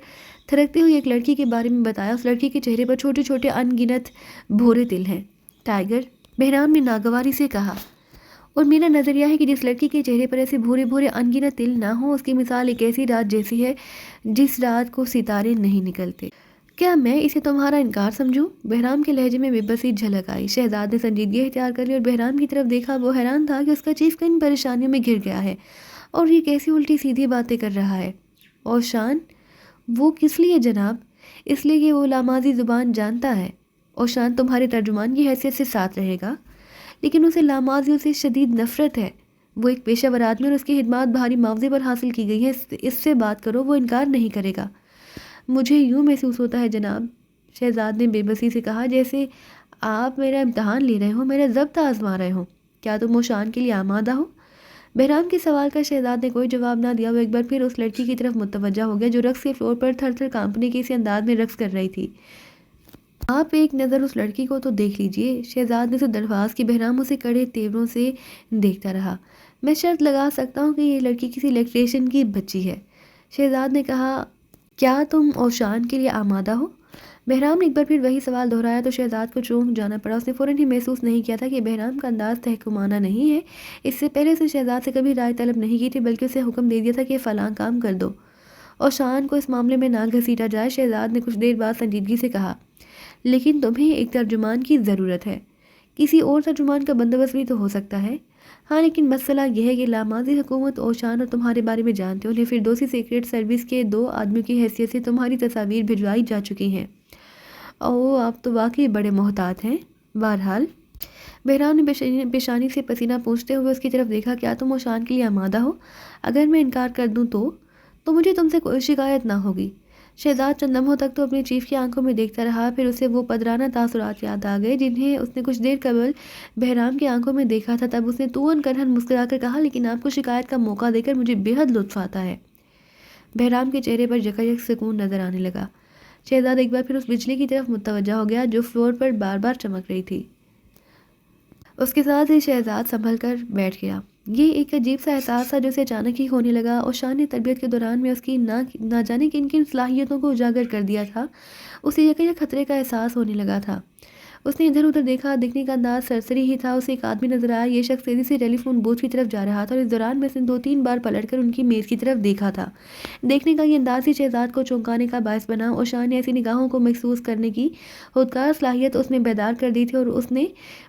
تھرکتی ہوئی ایک لڑکی کے بارے میں بتایا۔ اس لڑکی کے چہرے پر چھوٹے چھوٹے ان گنت بھورے تل ہیں۔ ٹائیگر، بہرام نے ناگواری سے کہا، اور میرا نظریہ ہے کہ جس لڑکی کے چہرے پر ایسے بھورے بھورے ان گنت تل نہ ہوں، اس کی مثال ایک ایسی رات جیسی ہے جس رات کو ستارے نہیں نکلتے۔ کیا میں اسے تمہارا انکار سمجھوں؟ بہرام کے لہجے میں بے بسی جھلک آئی۔ شہزاد نے سنجیدگی اختیار کر لی اور بہرام کی طرف دیکھا۔ وہ حیران تھا کہ اس کا چیف کن پریشانیوں میں گھر گیا ہے اور یہ کیسی الٹی سیدھی باتیں کر رہا ہے۔ اور شان؟ وہ کس لیے جناب؟ اس لیے کہ وہ لامازی زبان جانتا ہے، اور شان تمہارے ترجمان کی حیثیت سے ساتھ رہے گا، لیکن اسے لامازیوں سے شدید نفرت ہے۔ وہ ایک پیشہ ور آدمی اور اس کی خدمات بھاری معاوضے پر حاصل کی گئی ہیں، اس سے بات کرو، وہ انکار نہیں کرے گا۔ مجھے یوں محسوس ہوتا ہے جناب، شہزاد نے بے بسی سے کہا، جیسے آپ میرا امتحان لے رہے ہوں، میرا ضبط آزما رہے ہوں۔ کیا تم وہ شان کے لیے آمادہ ہو؟ بہرام کے سوال کا شہزاد نے کوئی جواب نہ دیا۔ وہ ایک بار پھر اس لڑکی کی طرف متوجہ ہو گیا جو رقص کے فلور پر تھر تھر کانپنے کے اسی انداز میں رقص کر رہی تھی۔ آپ ایک نظر اس لڑکی کو تو دیکھ لیجئے، شہزاد نے اسے درخواست کی۔ بہرام اسے کڑے تیوروں سے دیکھتا رہا۔ میں شرط لگا سکتا ہوں کہ یہ لڑکی کسی الیکٹریشین کی بچی ہے، شہزاد نے کہا۔ کیا تم اوشان کے لیے آمادہ ہو؟ بہرام نے ایک بار پھر وہی سوال دہرایا تو شہزاد کو چونک جانا پڑا۔ اس نے فوراً ہی محسوس نہیں کیا تھا کہ بہرام کا انداز تحکمانہ نہیں ہے۔ اس سے پہلے اس نے شہزاد سے کبھی رائے طلب نہیں کی تھی، بلکہ اسے حکم دے دیا تھا کہ فلاں کام کر دو اور شان کو اس معاملے میں نہ گھسیٹا جائے۔ شہزاد نے کچھ دیر بعد سنجیدگی سے کہا، لیکن تمہیں ایک ترجمان کی ضرورت ہے۔ کسی اور ترجمان کا بندوبست بھی تو ہو سکتا ہے۔ ہاں، لیکن مسئلہ یہ ہے کہ لامازی حکومت اوشان اور تمہارے بارے میں جانتے، انہیں فردوسی سیکرٹ سروس کے 2 آدمیوں کی حیثیت سے تمہاری تصاویر بھجوائی جا چکی ہیں۔ اوہ، آپ تو واقعی بڑے محتاط ہیں۔ بہرحال، بہرام نے پیشانی سے پسینہ پوچھتے ہوئے اس کی طرف دیکھا، کیا تم اوشان کے لیے آمادہ ہو؟ اگر میں انکار کر دوں تو مجھے تم سے کوئی شکایت نہ ہوگی۔ شہزاد چند لمحوں تک تو اپنے چیف کی آنکھوں میں دیکھتا رہا، پھر اسے وہ پدرانہ تاثرات یاد آ گئے جنہیں اس نے کچھ دیر قبل بہرام کی آنکھوں میں دیکھا تھا۔ تب اس نے توأن کرہن مسکرا کر کہا، لیکن آپ کو شکایت کا موقع دے کر مجھے بے حد لطف آتا ہے۔ بہرام کے چہرے پر یکایک سکون نظر آنے لگا۔ شہزاد ایک بار پھر اس بجلی کی طرف متوجہ ہو گیا جو فلور پر بار بار چمک رہی تھی۔ اس کے ساتھ ہی شہزاد سنبھل کر بیٹھ گیا۔ یہ ایک عجیب سا احساس تھا جو اسے اچانک ہی ہونے لگا، اور شان نے تربیت کے دوران میں اس کی نہ جانے کن کن صلاحیتوں کو اجاگر کر دیا تھا۔ اسے یکایک خطرے کا احساس ہونے لگا تھا۔ اس نے ادھر ادھر دیکھا، دیکھنے کا انداز سرسری ہی تھا۔ اسے ایک آدمی نظر آیا، یہ شخص تیزی سے ٹیلی فون بوتھ کی طرف جا رہا تھا اور اس دوران میں اس نے 2-3 بار پلٹ کر ان کی میز کی طرف دیکھا تھا۔ دیکھنے کا یہ انداز ہی شہزاد کو چونکانے کا باعث بنا۔ اوشا نے ایسی نگاہوں کو محسوس کرنے کی خودکار صلاحیت اس میں بیدار کر دی تھی اور اس نے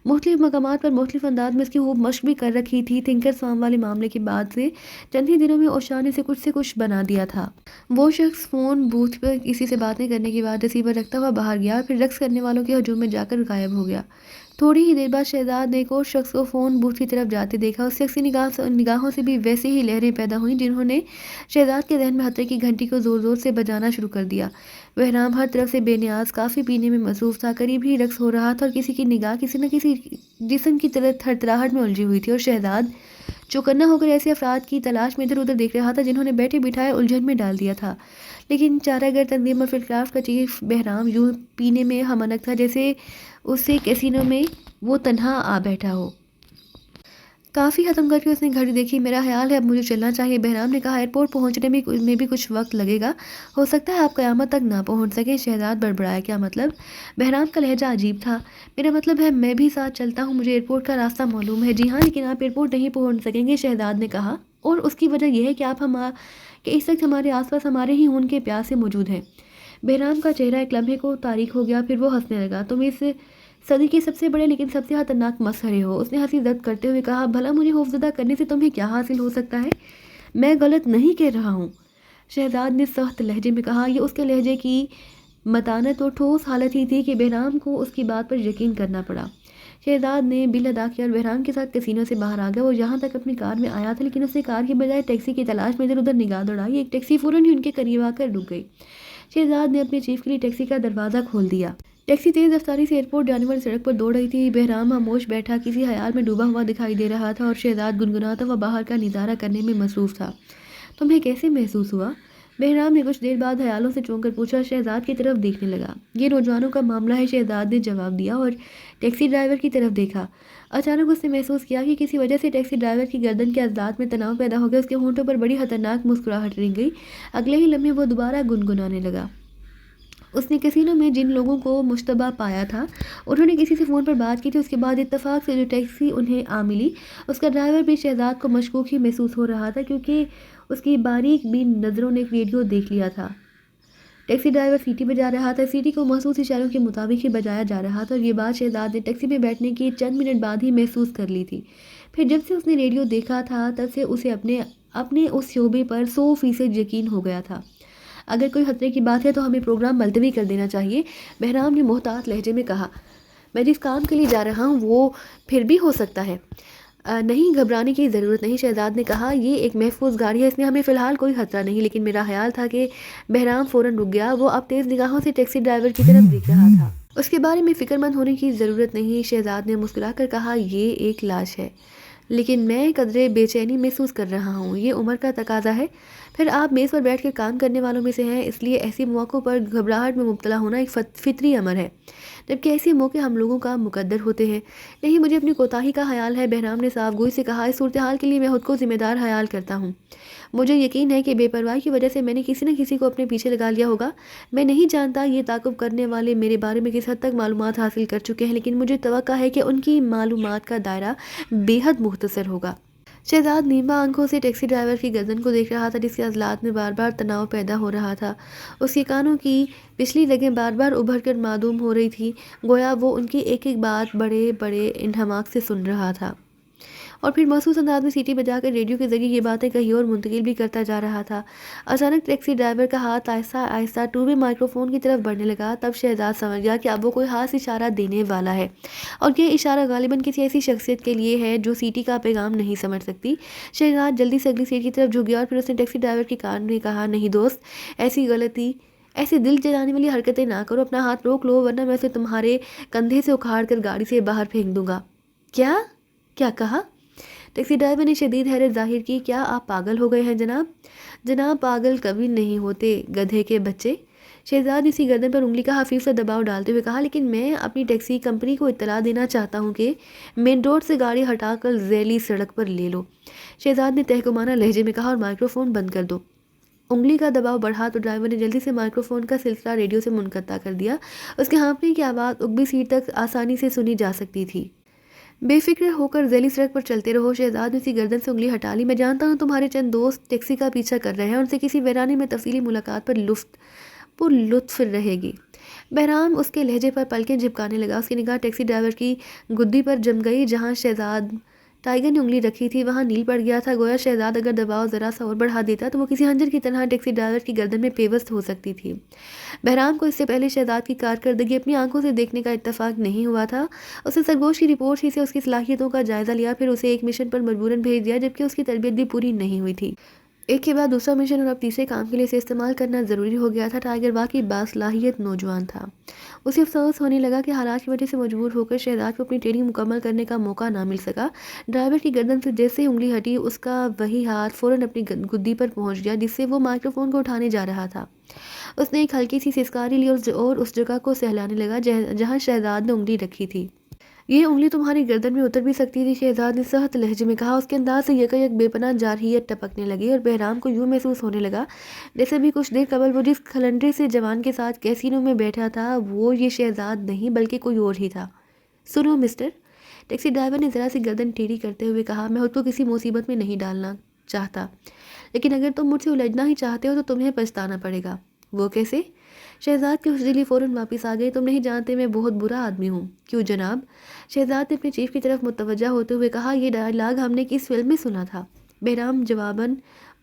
مختلف مقامات پر مختلف انداز میں اس کی خوب مشق بھی کر رکھی تھی۔ تھنکرز فارم والے معاملے کے بعد سے چند ہی دنوں میں اوشا نے سے کچھ بنا دیا تھا۔ وہ شخص فون بوتھ پر کسی سے باتیں کرنے کے بعد ریسیور رکھتا ہوا باہر گیا اور پھر رقص کرنے والوں کے ہجوم میں جا کر غائب ہو گیا۔ تھوڑی ہی دیر بعد شہزاد نے ایک اور شخص کو فون بوتھ کی طرف جاتے دیکھا۔ اس شخص کی نگاہوں سے بھی ویسے ہی لہریں پیدا ہوئیں جنہوں نے شہزاد کے ذہن میں خطرے کی گھنٹی کو زور زور سے بجانا شروع کر دیا۔ بہرام ہر طرف سے بے نیاز کافی پینے میں مصروف تھا، قریب ہی رقص ہو رہا تھا اور کسی کی نگاہ کسی نہ کسی جسم کی تھرتھراہٹ میں الجھی ہوئی تھی اور شہزاد چوکنا ہو کر ایسے افراد کی تلاش میں ادھر ادھر دیکھ رہا تھا جنہوں نے بیٹھے بٹھائے الجھن میں ڈال دیا تھا۔ لیکن چارہ گر تنظیم اور فلم کرافٹ کا چیف بہرام یوں پینے میں ہمنگ تھا جیسے اسے کیسینو میں وہ تنہا آ بیٹھا ہو۔ کافی ختم کر کے اس نے گھڑی دیکھی۔ میرا خیال ہے اب مجھے چلنا چاہیے، بہرام نے کہا۔ ایئرپورٹ پہنچنے میں بھی کچھ وقت لگے گا، ہو سکتا ہے آپ قیامت تک نہ پہنچ سکیں۔ شہزاد بڑبڑایا۔ کیا مطلب؟ بہرام کا لہجہ عجیب تھا۔ میرا مطلب ہے میں بھی ساتھ چلتا ہوں، مجھے ایئرپورٹ کا راستہ معلوم ہے۔ جی ہاں، لیکن آپ ایئرپورٹ نہیں پہنچ سکیں گے، شہزاد نے کہا، اور اس کی وجہ یہ ہے کہ اس وقت ہمارے آس پاس ہمارے ہی خون کے پیاسے موجود ہیں۔ بہرام کا چہرہ ایک لمحے کو تاریک ہو گیا، پھر وہ ہنسنے لگا۔ تم اس صدی کے سب سے بڑے لیکن سب سے خطرناک مسخرے ہو، اس نے ہنسی زد کرتے ہوئے کہا۔ بھلا مجھے خوفزدہ کرنے سے تمہیں کیا حاصل ہو سکتا ہے؟ میں غلط نہیں کہہ رہا ہوں، شہزاد نے سخت لہجے میں کہا۔ یہ اس کے لہجے کی متانت اور ٹھوس حالت ہی تھی کہ بہرام کو اس کی بات پر یقین کرنا پڑا۔ شہزاد نے بل ادا کیا اور بہرام کے ساتھ کسینو سے باہر آ گیا۔ وہ یہاں تک اپنی کار میں آیا تھا لیکن اس نے کار کی بجائے ٹیکسی کی تلاش میں ادھر ادھر نگاہ دوڑائی۔ ایک ٹیکسی فوراً ہی ان کے قریب آ کر رک گئی۔ شہزاد نے اپنے چیف کے لیے ٹیکسی کا دروازہ کھول دیا۔ ٹیکسی تیز رفتاری سے ایئرپورٹ جانے والی سڑک پر دوڑ رہی تھی۔ بہرام خاموش بیٹھا کسی خیال میں ڈوبا ہوا دکھائی دے رہا تھا اور شہزاد گنگناتا ہوا باہر کا نظارہ کرنے میں مصروف تھا۔ تمہیں کیسے محسوس ہوا؟ بہرام نے کچھ دیر بعد خیالوں سے چونک کر پوچھا۔ شہزاد کی طرف دیکھنے لگا۔ یہ نوجوانوں کا معاملہ ہے، شہزاد نے جواب دیا اور ٹیکسی ڈرائیور کی طرف دیکھا۔ اچانک اس نے محسوس کیا کہ کسی وجہ سے ٹیکسی ڈرائیور کی گردن کے عضلات میں تناؤ پیدا ہو گیا۔ اس کے ہونٹوں پر بڑی خطرناک مسکراہٹ رنگ گئی۔ اگلے ہی لمحے وہ دوبارہ گنگنانے لگا۔ اس نے کسینو میں جن لوگوں کو مشتبہ پایا تھا انہوں نے کسی سے فون پر بات کی تھی۔ اس کے بعد اتفاق سے جو ٹیکسی انہیں آ ملی اس کا ڈرائیور بھی شہزاد کو مشکوک ہی محسوس ہو رہا تھا کیونکہ اس کی باریک بین نظروں نے ایک ریڈیو دیکھ لیا تھا۔ ٹیکسی ڈرائیور سیٹی بجا رہا تھا، سیٹی کو مخصوص اشاروں کے مطابق ہی بجایا جا رہا تھا اور یہ بات شہزاد نے ٹیکسی میں بیٹھنے کی چند منٹ بعد ہی محسوس کر لی تھی۔ پھر جب سے اس نے ریڈیو دیکھا تھا تب سے اسے اپنے اس شعبے پر 100% یقین ہو گیا تھا۔ اگر کوئی خطرے کی بات ہے تو ہمیں پروگرام ملتوی کر دینا چاہیے، بہرام نے محتاط لہجے میں کہا۔ میں جس کام کے لیے جا رہا ہوں وہ پھر بھی ہو سکتا ہے۔ نہیں، گھبرانے کی ضرورت نہیں، شہزاد نے کہا۔ یہ ایک محفوظ گاڑی ہے، اس میں ہمیں فی الحال کوئی خطرہ نہیں، لیکن میرا خیال تھا کہ بہرام فوراً رک گیا۔ وہ اب تیز نگاہوں سے ٹیکسی ڈرائیور کی طرف دیکھ رہا تھا۔ اس کے بارے میں فکر مند ہونے کی ضرورت نہیں، شہزاد نے مسکرا کر کہا۔ یہ ایک لاش ہے لیکن میں قدرے بے چینی محسوس کر رہا ہوں، یہ عمر کا تقاضا ہے۔ پھر آپ میز پر بیٹھ کر کام کرنے والوں میں سے ہیں، اس لیے ایسے موقعوں پر گھبراہٹ میں مبتلا ہونا ایک فطری امر ہے، جبکہ ایسے موقع ہم لوگوں کا مقدر ہوتے ہیں۔ نہیں، مجھے اپنی کوتاہی کا خیال ہے، بہرام نے صاف گوئی سے کہا۔ اس صورتحال کے لیے میں خود کو ذمہ دار خیال کرتا ہوں۔ مجھے یقین ہے کہ بے پرواہی کی وجہ سے میں نے کسی نہ کسی کو اپنے پیچھے لگا لیا ہوگا۔ میں نہیں جانتا یہ تعاقب کرنے والے میرے بارے میں کس حد تک معلومات حاصل کر چکے ہیں، لیکن مجھے توقع ہے کہ ان کی معلومات کا دائرہ بے حد مختصر ہوگا۔ شہزاد نیمہ آنکھوں سے ٹیکسی ڈرائیور کی گردن کو دیکھ رہا تھا جس کے عضلات میں بار بار تناؤ پیدا ہو رہا تھا۔ اس کے کانوں کی پچھلی رگیں بار بار ابھر کر معدوم ہو رہی تھی، گویا وہ ان کی ایک ایک بات بڑے بڑے انہماک سے سن رہا تھا، اور پھر محسوس انداز میں سیٹی بجا کر ریڈیو کے ذریعے یہ باتیں کہیں اور منتقل بھی کرتا جا رہا تھا۔ اچانک ٹیکسی ڈرائیور کا ہاتھ آہستہ آہستہ ٹو وے مائکرو فون کی طرف بڑھنے لگا۔ تب شہزاد سمجھ گیا کہ اب وہ کوئی خاص اشارہ دینے والا ہے، اور یہ اشارہ غالباً کسی ایسی شخصیت کے لیے ہے جو سیٹی کا پیغام نہیں سمجھ سکتی۔ شہزاد جلدی سے اگلی سیٹ کی طرف جھک گیا اور پھر اس نے ٹیکسی ڈرائیور کے کان میں کہا، نہیں دوست، ایسی دل جلانے والی حرکتیں نہ کرو، اپنا ہاتھ روک لو ورنہ میں اسے تمہارے کندھے سے اکھاڑ کر گاڑی سے باہر پھینک دوں گا۔ کیا کہا؟ ٹیکسی ڈرائیور نے شدید حیرت ظاہر کی۔ کیا آپ پاگل ہو گئے ہیں جناب پاگل کبھی نہیں ہوتے گدھے کے بچے۔ شہزاد نے اسی گردن پر انگلی کا خفیف سا دباؤ ڈالتے ہوئے کہا، لیکن میں اپنی ٹیکسی کمپنی کو اطلاع دینا چاہتا ہوں کہ مین روڈ سے گاڑی ہٹا کر ذیلی سڑک پر لے لو، شہزاد نے تہکمانہ لہجے میں کہا، اور مائکرو فون بند کر دو۔ انگلی کا دباؤ بڑھا تو ڈرائیور نے جلدی سے مائکرو فون کا سلسلہ ریڈیو سے منقطع کر دیا۔ اس کے ہانپنے کی آواز عقبی سیٹ تک آسانی سے سنی جا سکتی تھی۔ بے فکر ہو کر ذیلی سڑک پر چلتے رہو، شہزاد نے اس کی گردن سے انگلی ہٹا لی۔ میں جانتا ہوں تمہارے چند دوست ٹیکسی کا پیچھا کر رہے ہیں، ان سے کسی ویرانے میں تفصیلی ملاقات پر لطف رہے گی۔ بہرام اس کے لہجے پر پلکیں جھپکانے لگا۔ اس کی نگاہ ٹیکسی ڈرائیور کی گدی پر جم گئی۔ جہاں شہزاد ٹائیگر نے انگلی رکھی تھی وہاں نیل پڑ گیا تھا، گویا شہزاد اگر دباؤ ذرا سا اور بڑھا دیتا تو وہ کسی خنجر کی طرح ٹیکسی ڈرائیور کی گردن میں پیوست ہو سکتی تھی۔ بہرام کو اس سے پہلے شہزاد کی کارکردگی اپنی آنکھوں سے دیکھنے کا اتفاق نہیں ہوا تھا۔ اس نے سرگوش کی رپورٹ ہی سے اس کی صلاحیتوں کا جائزہ لیا، پھر اسے ایک مشن پر مجبوراً بھیج دیا جبکہ اس کی تربیت بھی پوری نہیں ہوئی تھی۔ ایک کے بعد دوسرا مشن اور اب تیسرے کام کے لیے اسے استعمال کرنا ضروری ہو گیا تھا۔ ٹائیگر واقعی باصلاحیت نوجوان تھا۔ اسے افسوس ہونے لگا کہ حالات کی وجہ سے مجبور ہو کر شہزاد کو اپنی ٹریننگ مکمل کرنے کا موقع نہ مل سکا۔ ڈرائیور کی گردن سے جیسے ہی انگلی ہٹی اس کا وہی ہاتھ فوراً اپنی گدی پر پہنچ گیا جس سے وہ مائکرو فون کو اٹھانے جا رہا تھا۔ اس نے ایک ہلکی سی سسکاری لی اور اس جگہ کو سہلانے لگا جہاں شہزاد نے انگلی رکھی تھی۔ یہ انگلی تمہاری گردن میں اتر بھی سکتی تھی، شہزاد نے سخت لہجے میں کہا۔ اس کے انداز سے یکایک بے پناہ جارحیت ٹپکنے لگی اور بہرام کو یوں محسوس ہونے لگا جیسے بھی کچھ دیر قبل وہ جس کھلنڈرے سے جوان کے ساتھ کیسینو میں بیٹھا تھا وہ یہ شہزاد نہیں بلکہ کوئی اور ہی تھا۔ سنو مسٹر، ٹیکسی ڈرائیور نے ذرا سی گردن ٹیڑھی کرتے ہوئے کہا، میں خود کو کسی مصیبت میں نہیں ڈالنا چاہتا، لیکن اگر تم مجھ سے الجھنا ہی چاہتے ہو تو تمہیں پچھتانا پڑے گا۔ وہ کیسے؟ شہزاد کی خوشدلی فوراً واپس آ گئی۔ تم نہیں جانتے میں بہت برا آدمی ہوں۔ کیوں جناب؟ شہزاد نے اپنے چیف کی طرف متوجہ ہوتے ہوئے کہا، یہ ڈائلاگ ہم نے کس فلم میں سنا تھا؟ بہرام جواباً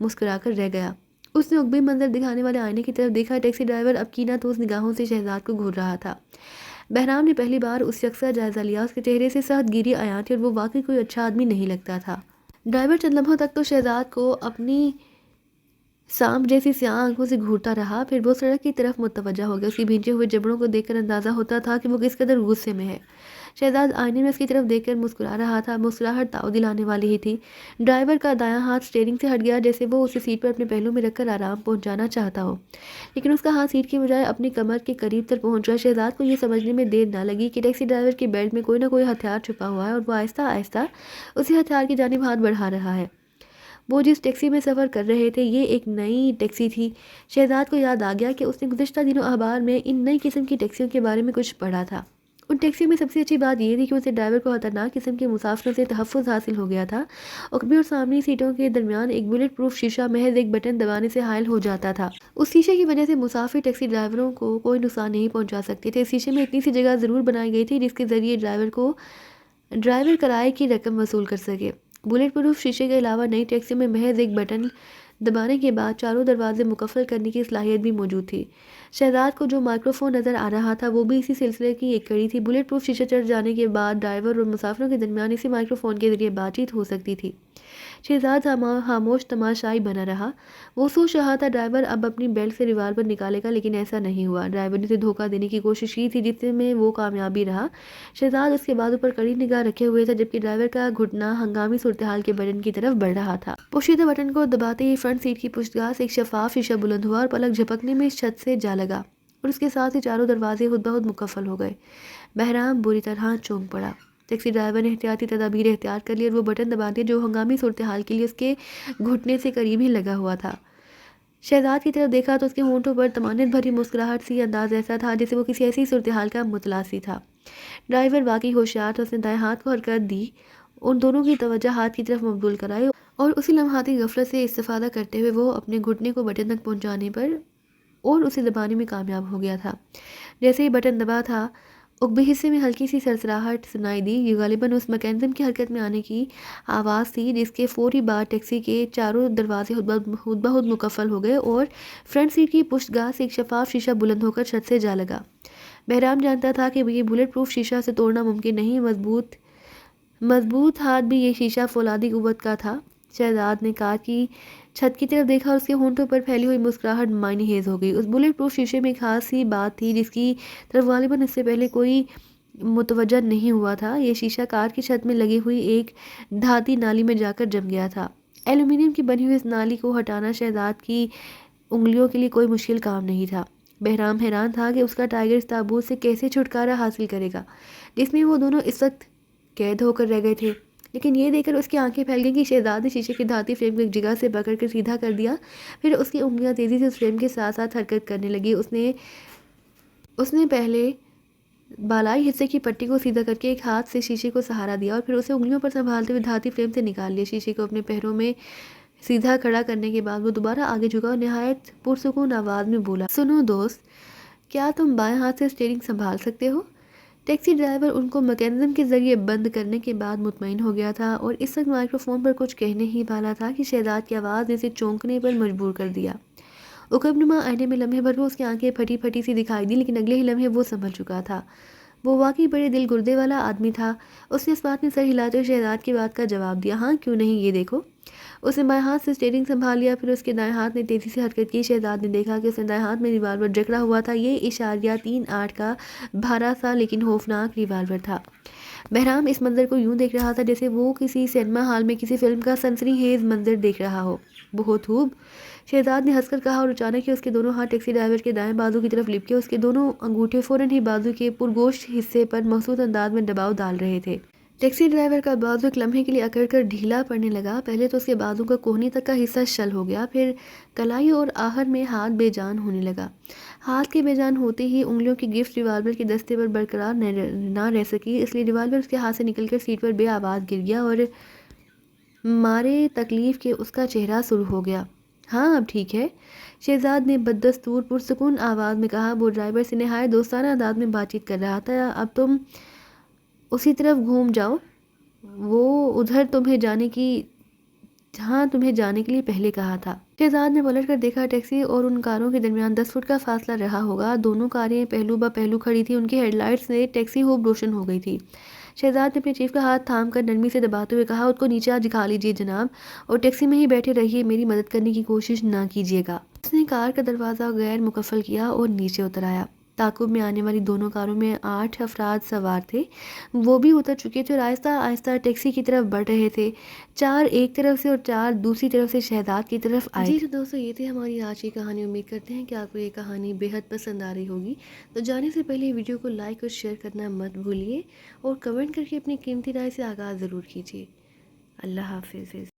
مسکرا کر رہ گیا۔ اس نے عقبی منظر دکھانے والے آئینے کی طرف دیکھا۔ ٹیکسی ڈرائیور اب کینہ توز نگاہوں سے شہزاد کو گھور رہا تھا۔ بہرام نے پہلی بار اس شخص کا جائزہ لیا۔ اس کے چہرے سے سخت گیری عیاں تھی اور وہ واقعی کوئی اچھا آدمی نہیں لگتا تھا۔ ڈرائیور چند لمحوں تک تو شہزاد کو اپنی سانپ جیسی سیاہ آنکھوں سے گھورتا رہا، پھر وہ سڑک کی طرف متوجہ ہو گیا۔ اس کی بھینچے ہوئے جبڑوں کو دیکھ کر اندازہ ہوتا تھا کہ وہ کس قدر غصے میں ہے۔ شہزاد آئینے میں اس کی طرف دیکھ کر مسکرا رہا تھا۔ مسکراہٹ تاؤ دلانے والی ہی تھی۔ ڈرائیور کا دایاں ہاتھ اسٹیئرنگ سے ہٹ گیا جیسے وہ اسے سیٹ پر اپنے پہلو میں رکھ کر آرام پہنچانا چاہتا ہو، لیکن اس کا ہاتھ سیٹ کی بجائے اپنی کمر کے قریب تر پہنچ گیا۔ شہزاد کو یہ سمجھنے میں دیر نہ لگی کہ ٹیکسی ڈرائیور کے بیلٹ میں کوئی نہ کوئی ہتھیار چھپا ہوا ہے اور وہ آہستہ آہستہ اسی ہتھیار کی جانب ہاتھ بڑھا رہا ہے۔ وہ جس ٹیکسی میں سفر کر رہے تھے یہ ایک نئی ٹیکسی تھی۔ شہزاد کو یاد آ گیا کہ اس نے گزشتہ دنوں اخبار میں ان نئی قسم کی ٹیکسیوں کے بارے میں کچھ پڑھا تھا۔ ان ٹیکسیوں میں سب سے اچھی بات یہ تھی کہ اسے ڈرائیور کو خطرناک قسم کے مسافروں سے تحفظ حاصل ہو گیا تھا۔ عقبی اور سامنے سیٹوں کے درمیان ایک بلٹ پروف شیشہ محض ایک بٹن دبانے سے حائل ہو جاتا تھا۔ اس شیشے کی وجہ سے مسافر ٹیکسی ڈرائیوروں کو کوئی نقصان نہیں پہنچا سکتے تھے۔ اس شیشے میں اتنی سی جگہ ضرور بنائی گئی تھی جس کے ذریعے ڈرائیور کرائے کی رقم وصول کر سکے۔ بلٹ پروف شیشے کے علاوہ نئی ٹیکسی میں محض ایک بٹن دبانے کے بعد چاروں دروازے مقفل کرنے کی صلاحیت بھی موجود تھی۔ شہزاد کو جو مائکرو فون نظر آ رہا تھا وہ بھی اسی سلسلے کی ایک کڑی تھی۔ بلٹ پروف شیشہ چڑھ جانے کے بعد ڈرائیور اور مسافروں کے درمیان اسی مائکرو فون کے ذریعے بات چیت ہو سکتی تھی۔ شہزاد خاموش تماشائی بنا رہا۔ وہ سوچ رہا تھا ڈرائیور اب اپنی بیلٹ سے ریوالور نکالے گا، لیکن ایسا نہیں ہوا۔ ڈرائیور نے اسے دھوکہ دینے کی کوشش کی تھی جس میں وہ کامیابی رہا۔ شہزاد اس کے بازو پر کڑی نگاہ رکھے ہوئے تھا جبکہ ڈرائیور کا گھٹنا ہنگامی صورتحال کے بٹن کی طرف بڑھ رہا تھا۔ پوشیدہ بٹن کو دباتے ہی فرنٹ سیٹ کی پشتگاہ سے ایک شفاف شیشہ بلند ہوا اور پلک جھپکنے میں اس چھت سے جا لگا اور اس کے ساتھ ہی چاروں دروازے خود بخود مقفل ہو گئے۔ بہرام بری طرح چونک پڑا۔ ٹیکسی ڈرائیور نے احتیاطی تدابیر اختیار کر لی اور وہ بٹن دبا دیا جو ہنگامی صورتحال کے لیے اس کے گھٹنے سے قریب ہی لگا ہوا تھا۔ شہزاد کی طرف دیکھا تو اس کے ہونٹوں پر طمانینت بھری مسکراہٹ سی انداز ایسا تھا جیسے وہ کسی ایسی صورتحال کا متلاسی تھا۔ ڈرائیور واقعی ہوشیار تھا۔ اس نے دائیں ہاتھ کو حرکت دی، ان دونوں کی توجہ ہاتھ کی طرف مبذول کرائی اور اسی لمحاتی غفلت سے استفادہ کرتے ہوئے وہ اپنے گھٹنے کو بٹن تک پہنچانے پر اور اسے دبانے میں کامیاب ہو گیا تھا۔ جیسے ہی بٹن دبا تھا عقبی حصے میں ہلکی سی سرسراہٹ سنائی دی۔ یہ غالباً اس میکینزم کی حرکت میں آنے کی آواز تھی جس کے فوری بعد ٹیکسی کے چاروں دروازے خود بخود مقفل ہو گئے اور فرنٹ سیٹ کی پشتگاہ سے ایک شفاف شیشہ بلند ہو کر چھت سے جا لگا۔ بہرام جانتا تھا کہ یہ بلٹ پروف شیشہ سے توڑنا ممکن نہیں، مضبوط ہاتھ بھی یہ شیشہ فولادی قوت کا تھا۔ شہزاد نے کار کی چھت کی طرف دیکھا اور اس کے ہونٹوں پر پھیلی ہوئی مسکراہٹ معنی خیز ہو گئی۔ اس بلٹ پروف شیشے میں ایک خاص سی بات تھی جس کی طرف غالباً اس سے پہلے کوئی متوجہ نہیں ہوا تھا۔ یہ شیشہ کار کی چھت میں لگی ہوئی ایک دھاتی نالی میں جا کر جم گیا تھا۔ ایلومینیم کی بنی ہوئی اس نالی کو ہٹانا شہزاد کی انگلیوں کے لیے کوئی مشکل کام نہیں تھا۔ بہرام حیران تھا کہ اس کا ٹائیگر اس تابوت سے کیسے چھٹکارا حاصل کرے گا جس میں وہ دونوں اس وقت قید ہو کر رہ گئے تھے۔ لیکن یہ دیکھ کر اس کی آنکھیں پھیل گئیں کہ شہزاد نے شیشے کی دھاتی فریم کو ایک جگہ سے پکڑ کر سیدھا کر دیا. پھر اس کی انگلیاں تیزی سے اس فریم کے ساتھ ساتھ حرکت کرنے لگی. اس نے پہلے بالائی حصے کی پٹی کو سیدھا کر کے ایک ہاتھ سے شیشے کو سہارا دیا اور پھر اسے انگلیوں پر سنبھالتے ہوئے دھاتی فریم سے نکال لیا. شیشے کو اپنے پیروں میں سیدھا کھڑا کرنے کے بعد وہ دوبارہ آگے جھکا اور نہایت پرسکون آواز میں بولا, سنو دوست, کیا تم بائیں ہاتھ سے اسٹیئرنگ سنبھال سکتے ہو؟ ٹیکسی ڈرائیور ان کو میکینزم کے ذریعے بند کرنے کے بعد مطمئن ہو گیا تھا اور اس وقت مائکرو فون پر کچھ کہنے ہی والا تھا کہ شہزاد کی آواز نے اسے چونکنے پر مجبور کر دیا. عقب نما آئینے میں لمحے بھر کو اس کی آنکھیں پھٹی پھٹی سی دکھائی دی, لیکن اگلے ہی لمحے وہ سنبھل چکا تھا. وہ واقعی بڑے دل گردے والا آدمی تھا. اس نے اس بات میں سر ہلاتے ہوئے شہزاد کی بات کا جواب دیا, ہاں کیوں نہیں, یہ دیکھو. اس نے بائیں ہاتھ سے اسٹیئرنگ سنبھال لیا, پھر اس کے دائیں ہاتھ نے تیزی سے حرکت کی. شہزاد نے دیکھا کہ اس نے دائیں ہاتھ میں ریوالور جکڑا ہوا تھا. یہ 0.38 کا بھارا سا لیکن خوفناک ریوالور تھا. بہرام اس منظر کو یوں دیکھ رہا تھا جیسے وہ کسی سینما ہال میں کسی فلم کا سنسنی خیز منظر دیکھ رہا ہو. بہت خوب, شہزاد نے ہنس کر کہا, اور اچانک ہی اس کے دونوں ہاتھ ٹیکسی ڈرائیور کے دائیں بازو کی طرف لپکے. اس کے دونوں انگوٹھے فوراً ہی بازو کے پرگوشت حصے پر محسوس انداز میں دباؤ ڈال رہے تھے. ٹیکسی ڈرائیور کا بازو ایک لمحے کے لیے اکڑ کر ڈھیلا پڑنے لگا. پہلے تو اس کے بازو کا کوہنی تک کا حصہ شل ہو گیا, پھر کلائی اور آخر میں ہاتھ بے جان ہونے لگا. ہاتھ کے بے جان ہوتے ہی انگلیوں کی گرفت ریوالور کے دستے پر برقرار نہ رہ سکی, اس لیے ریوالور اس کے ہاتھ سے نکل کر سیٹ پر بے آواز گر گیا اور مارے تکلیف کے اس کا چہرہ سرخ ہو گیا. ہاں اب ٹھیک ہے, شہزاد نے بددستور پرسکون آواز میں کہا. وہ ڈرائیور سے نہایت دوستانہ انداز میں بات چیت کر رہا تھا. اب تم اسی طرف گھوم جاؤ, وہ ادھر تمہیں جانے کے لیے پہلے کہا تھا. شہزاد نے پلٹ کر دیکھا. ٹیکسی اور ان کاروں کے درمیان 10 فٹ کا فاصلہ رہا ہوگا. دونوں کاریں پہلو بہ پہلو کھڑی تھیں. ان کی ہیڈ لائٹس سے ٹیکسی خوب روشن ہو گئی تھی. شہزاد نے اپنے چیف کا ہاتھ تھام کر نرمی سے دباتے ہوئے کہا, اس کو نیچے دکھا لیجیے جناب, اور ٹیکسی میں ہی بیٹھے رہیے, میری مدد کرنے کی کوشش نہ کیجیے گا. اس نے کار کا دروازہ غیر مقفل کیا اور نیچے اتر آیا. تعاقب میں آنے والی دونوں کاروں میں 8 افراد سوار تھے. وہ بھی اتر چکے تھے اور آہستہ آہستہ ٹیکسی کی طرف بڑھ رہے تھے. 4 ایک طرف سے اور 4 دوسری طرف سے شہزاد کی طرف آئے. جی تو دوستو, یہ تھی ہماری آج کی کہانی. امید کرتے ہیں کہ آپ کو یہ کہانی بے حد پسند آ رہی ہوگی. تو جانے سے پہلے ویڈیو کو لائک اور شیئر کرنا مت بھولیے, اور کمنٹ کر کے اپنی قیمتی رائے سے آغاز ضرور کیجیے. اللہ حافظ.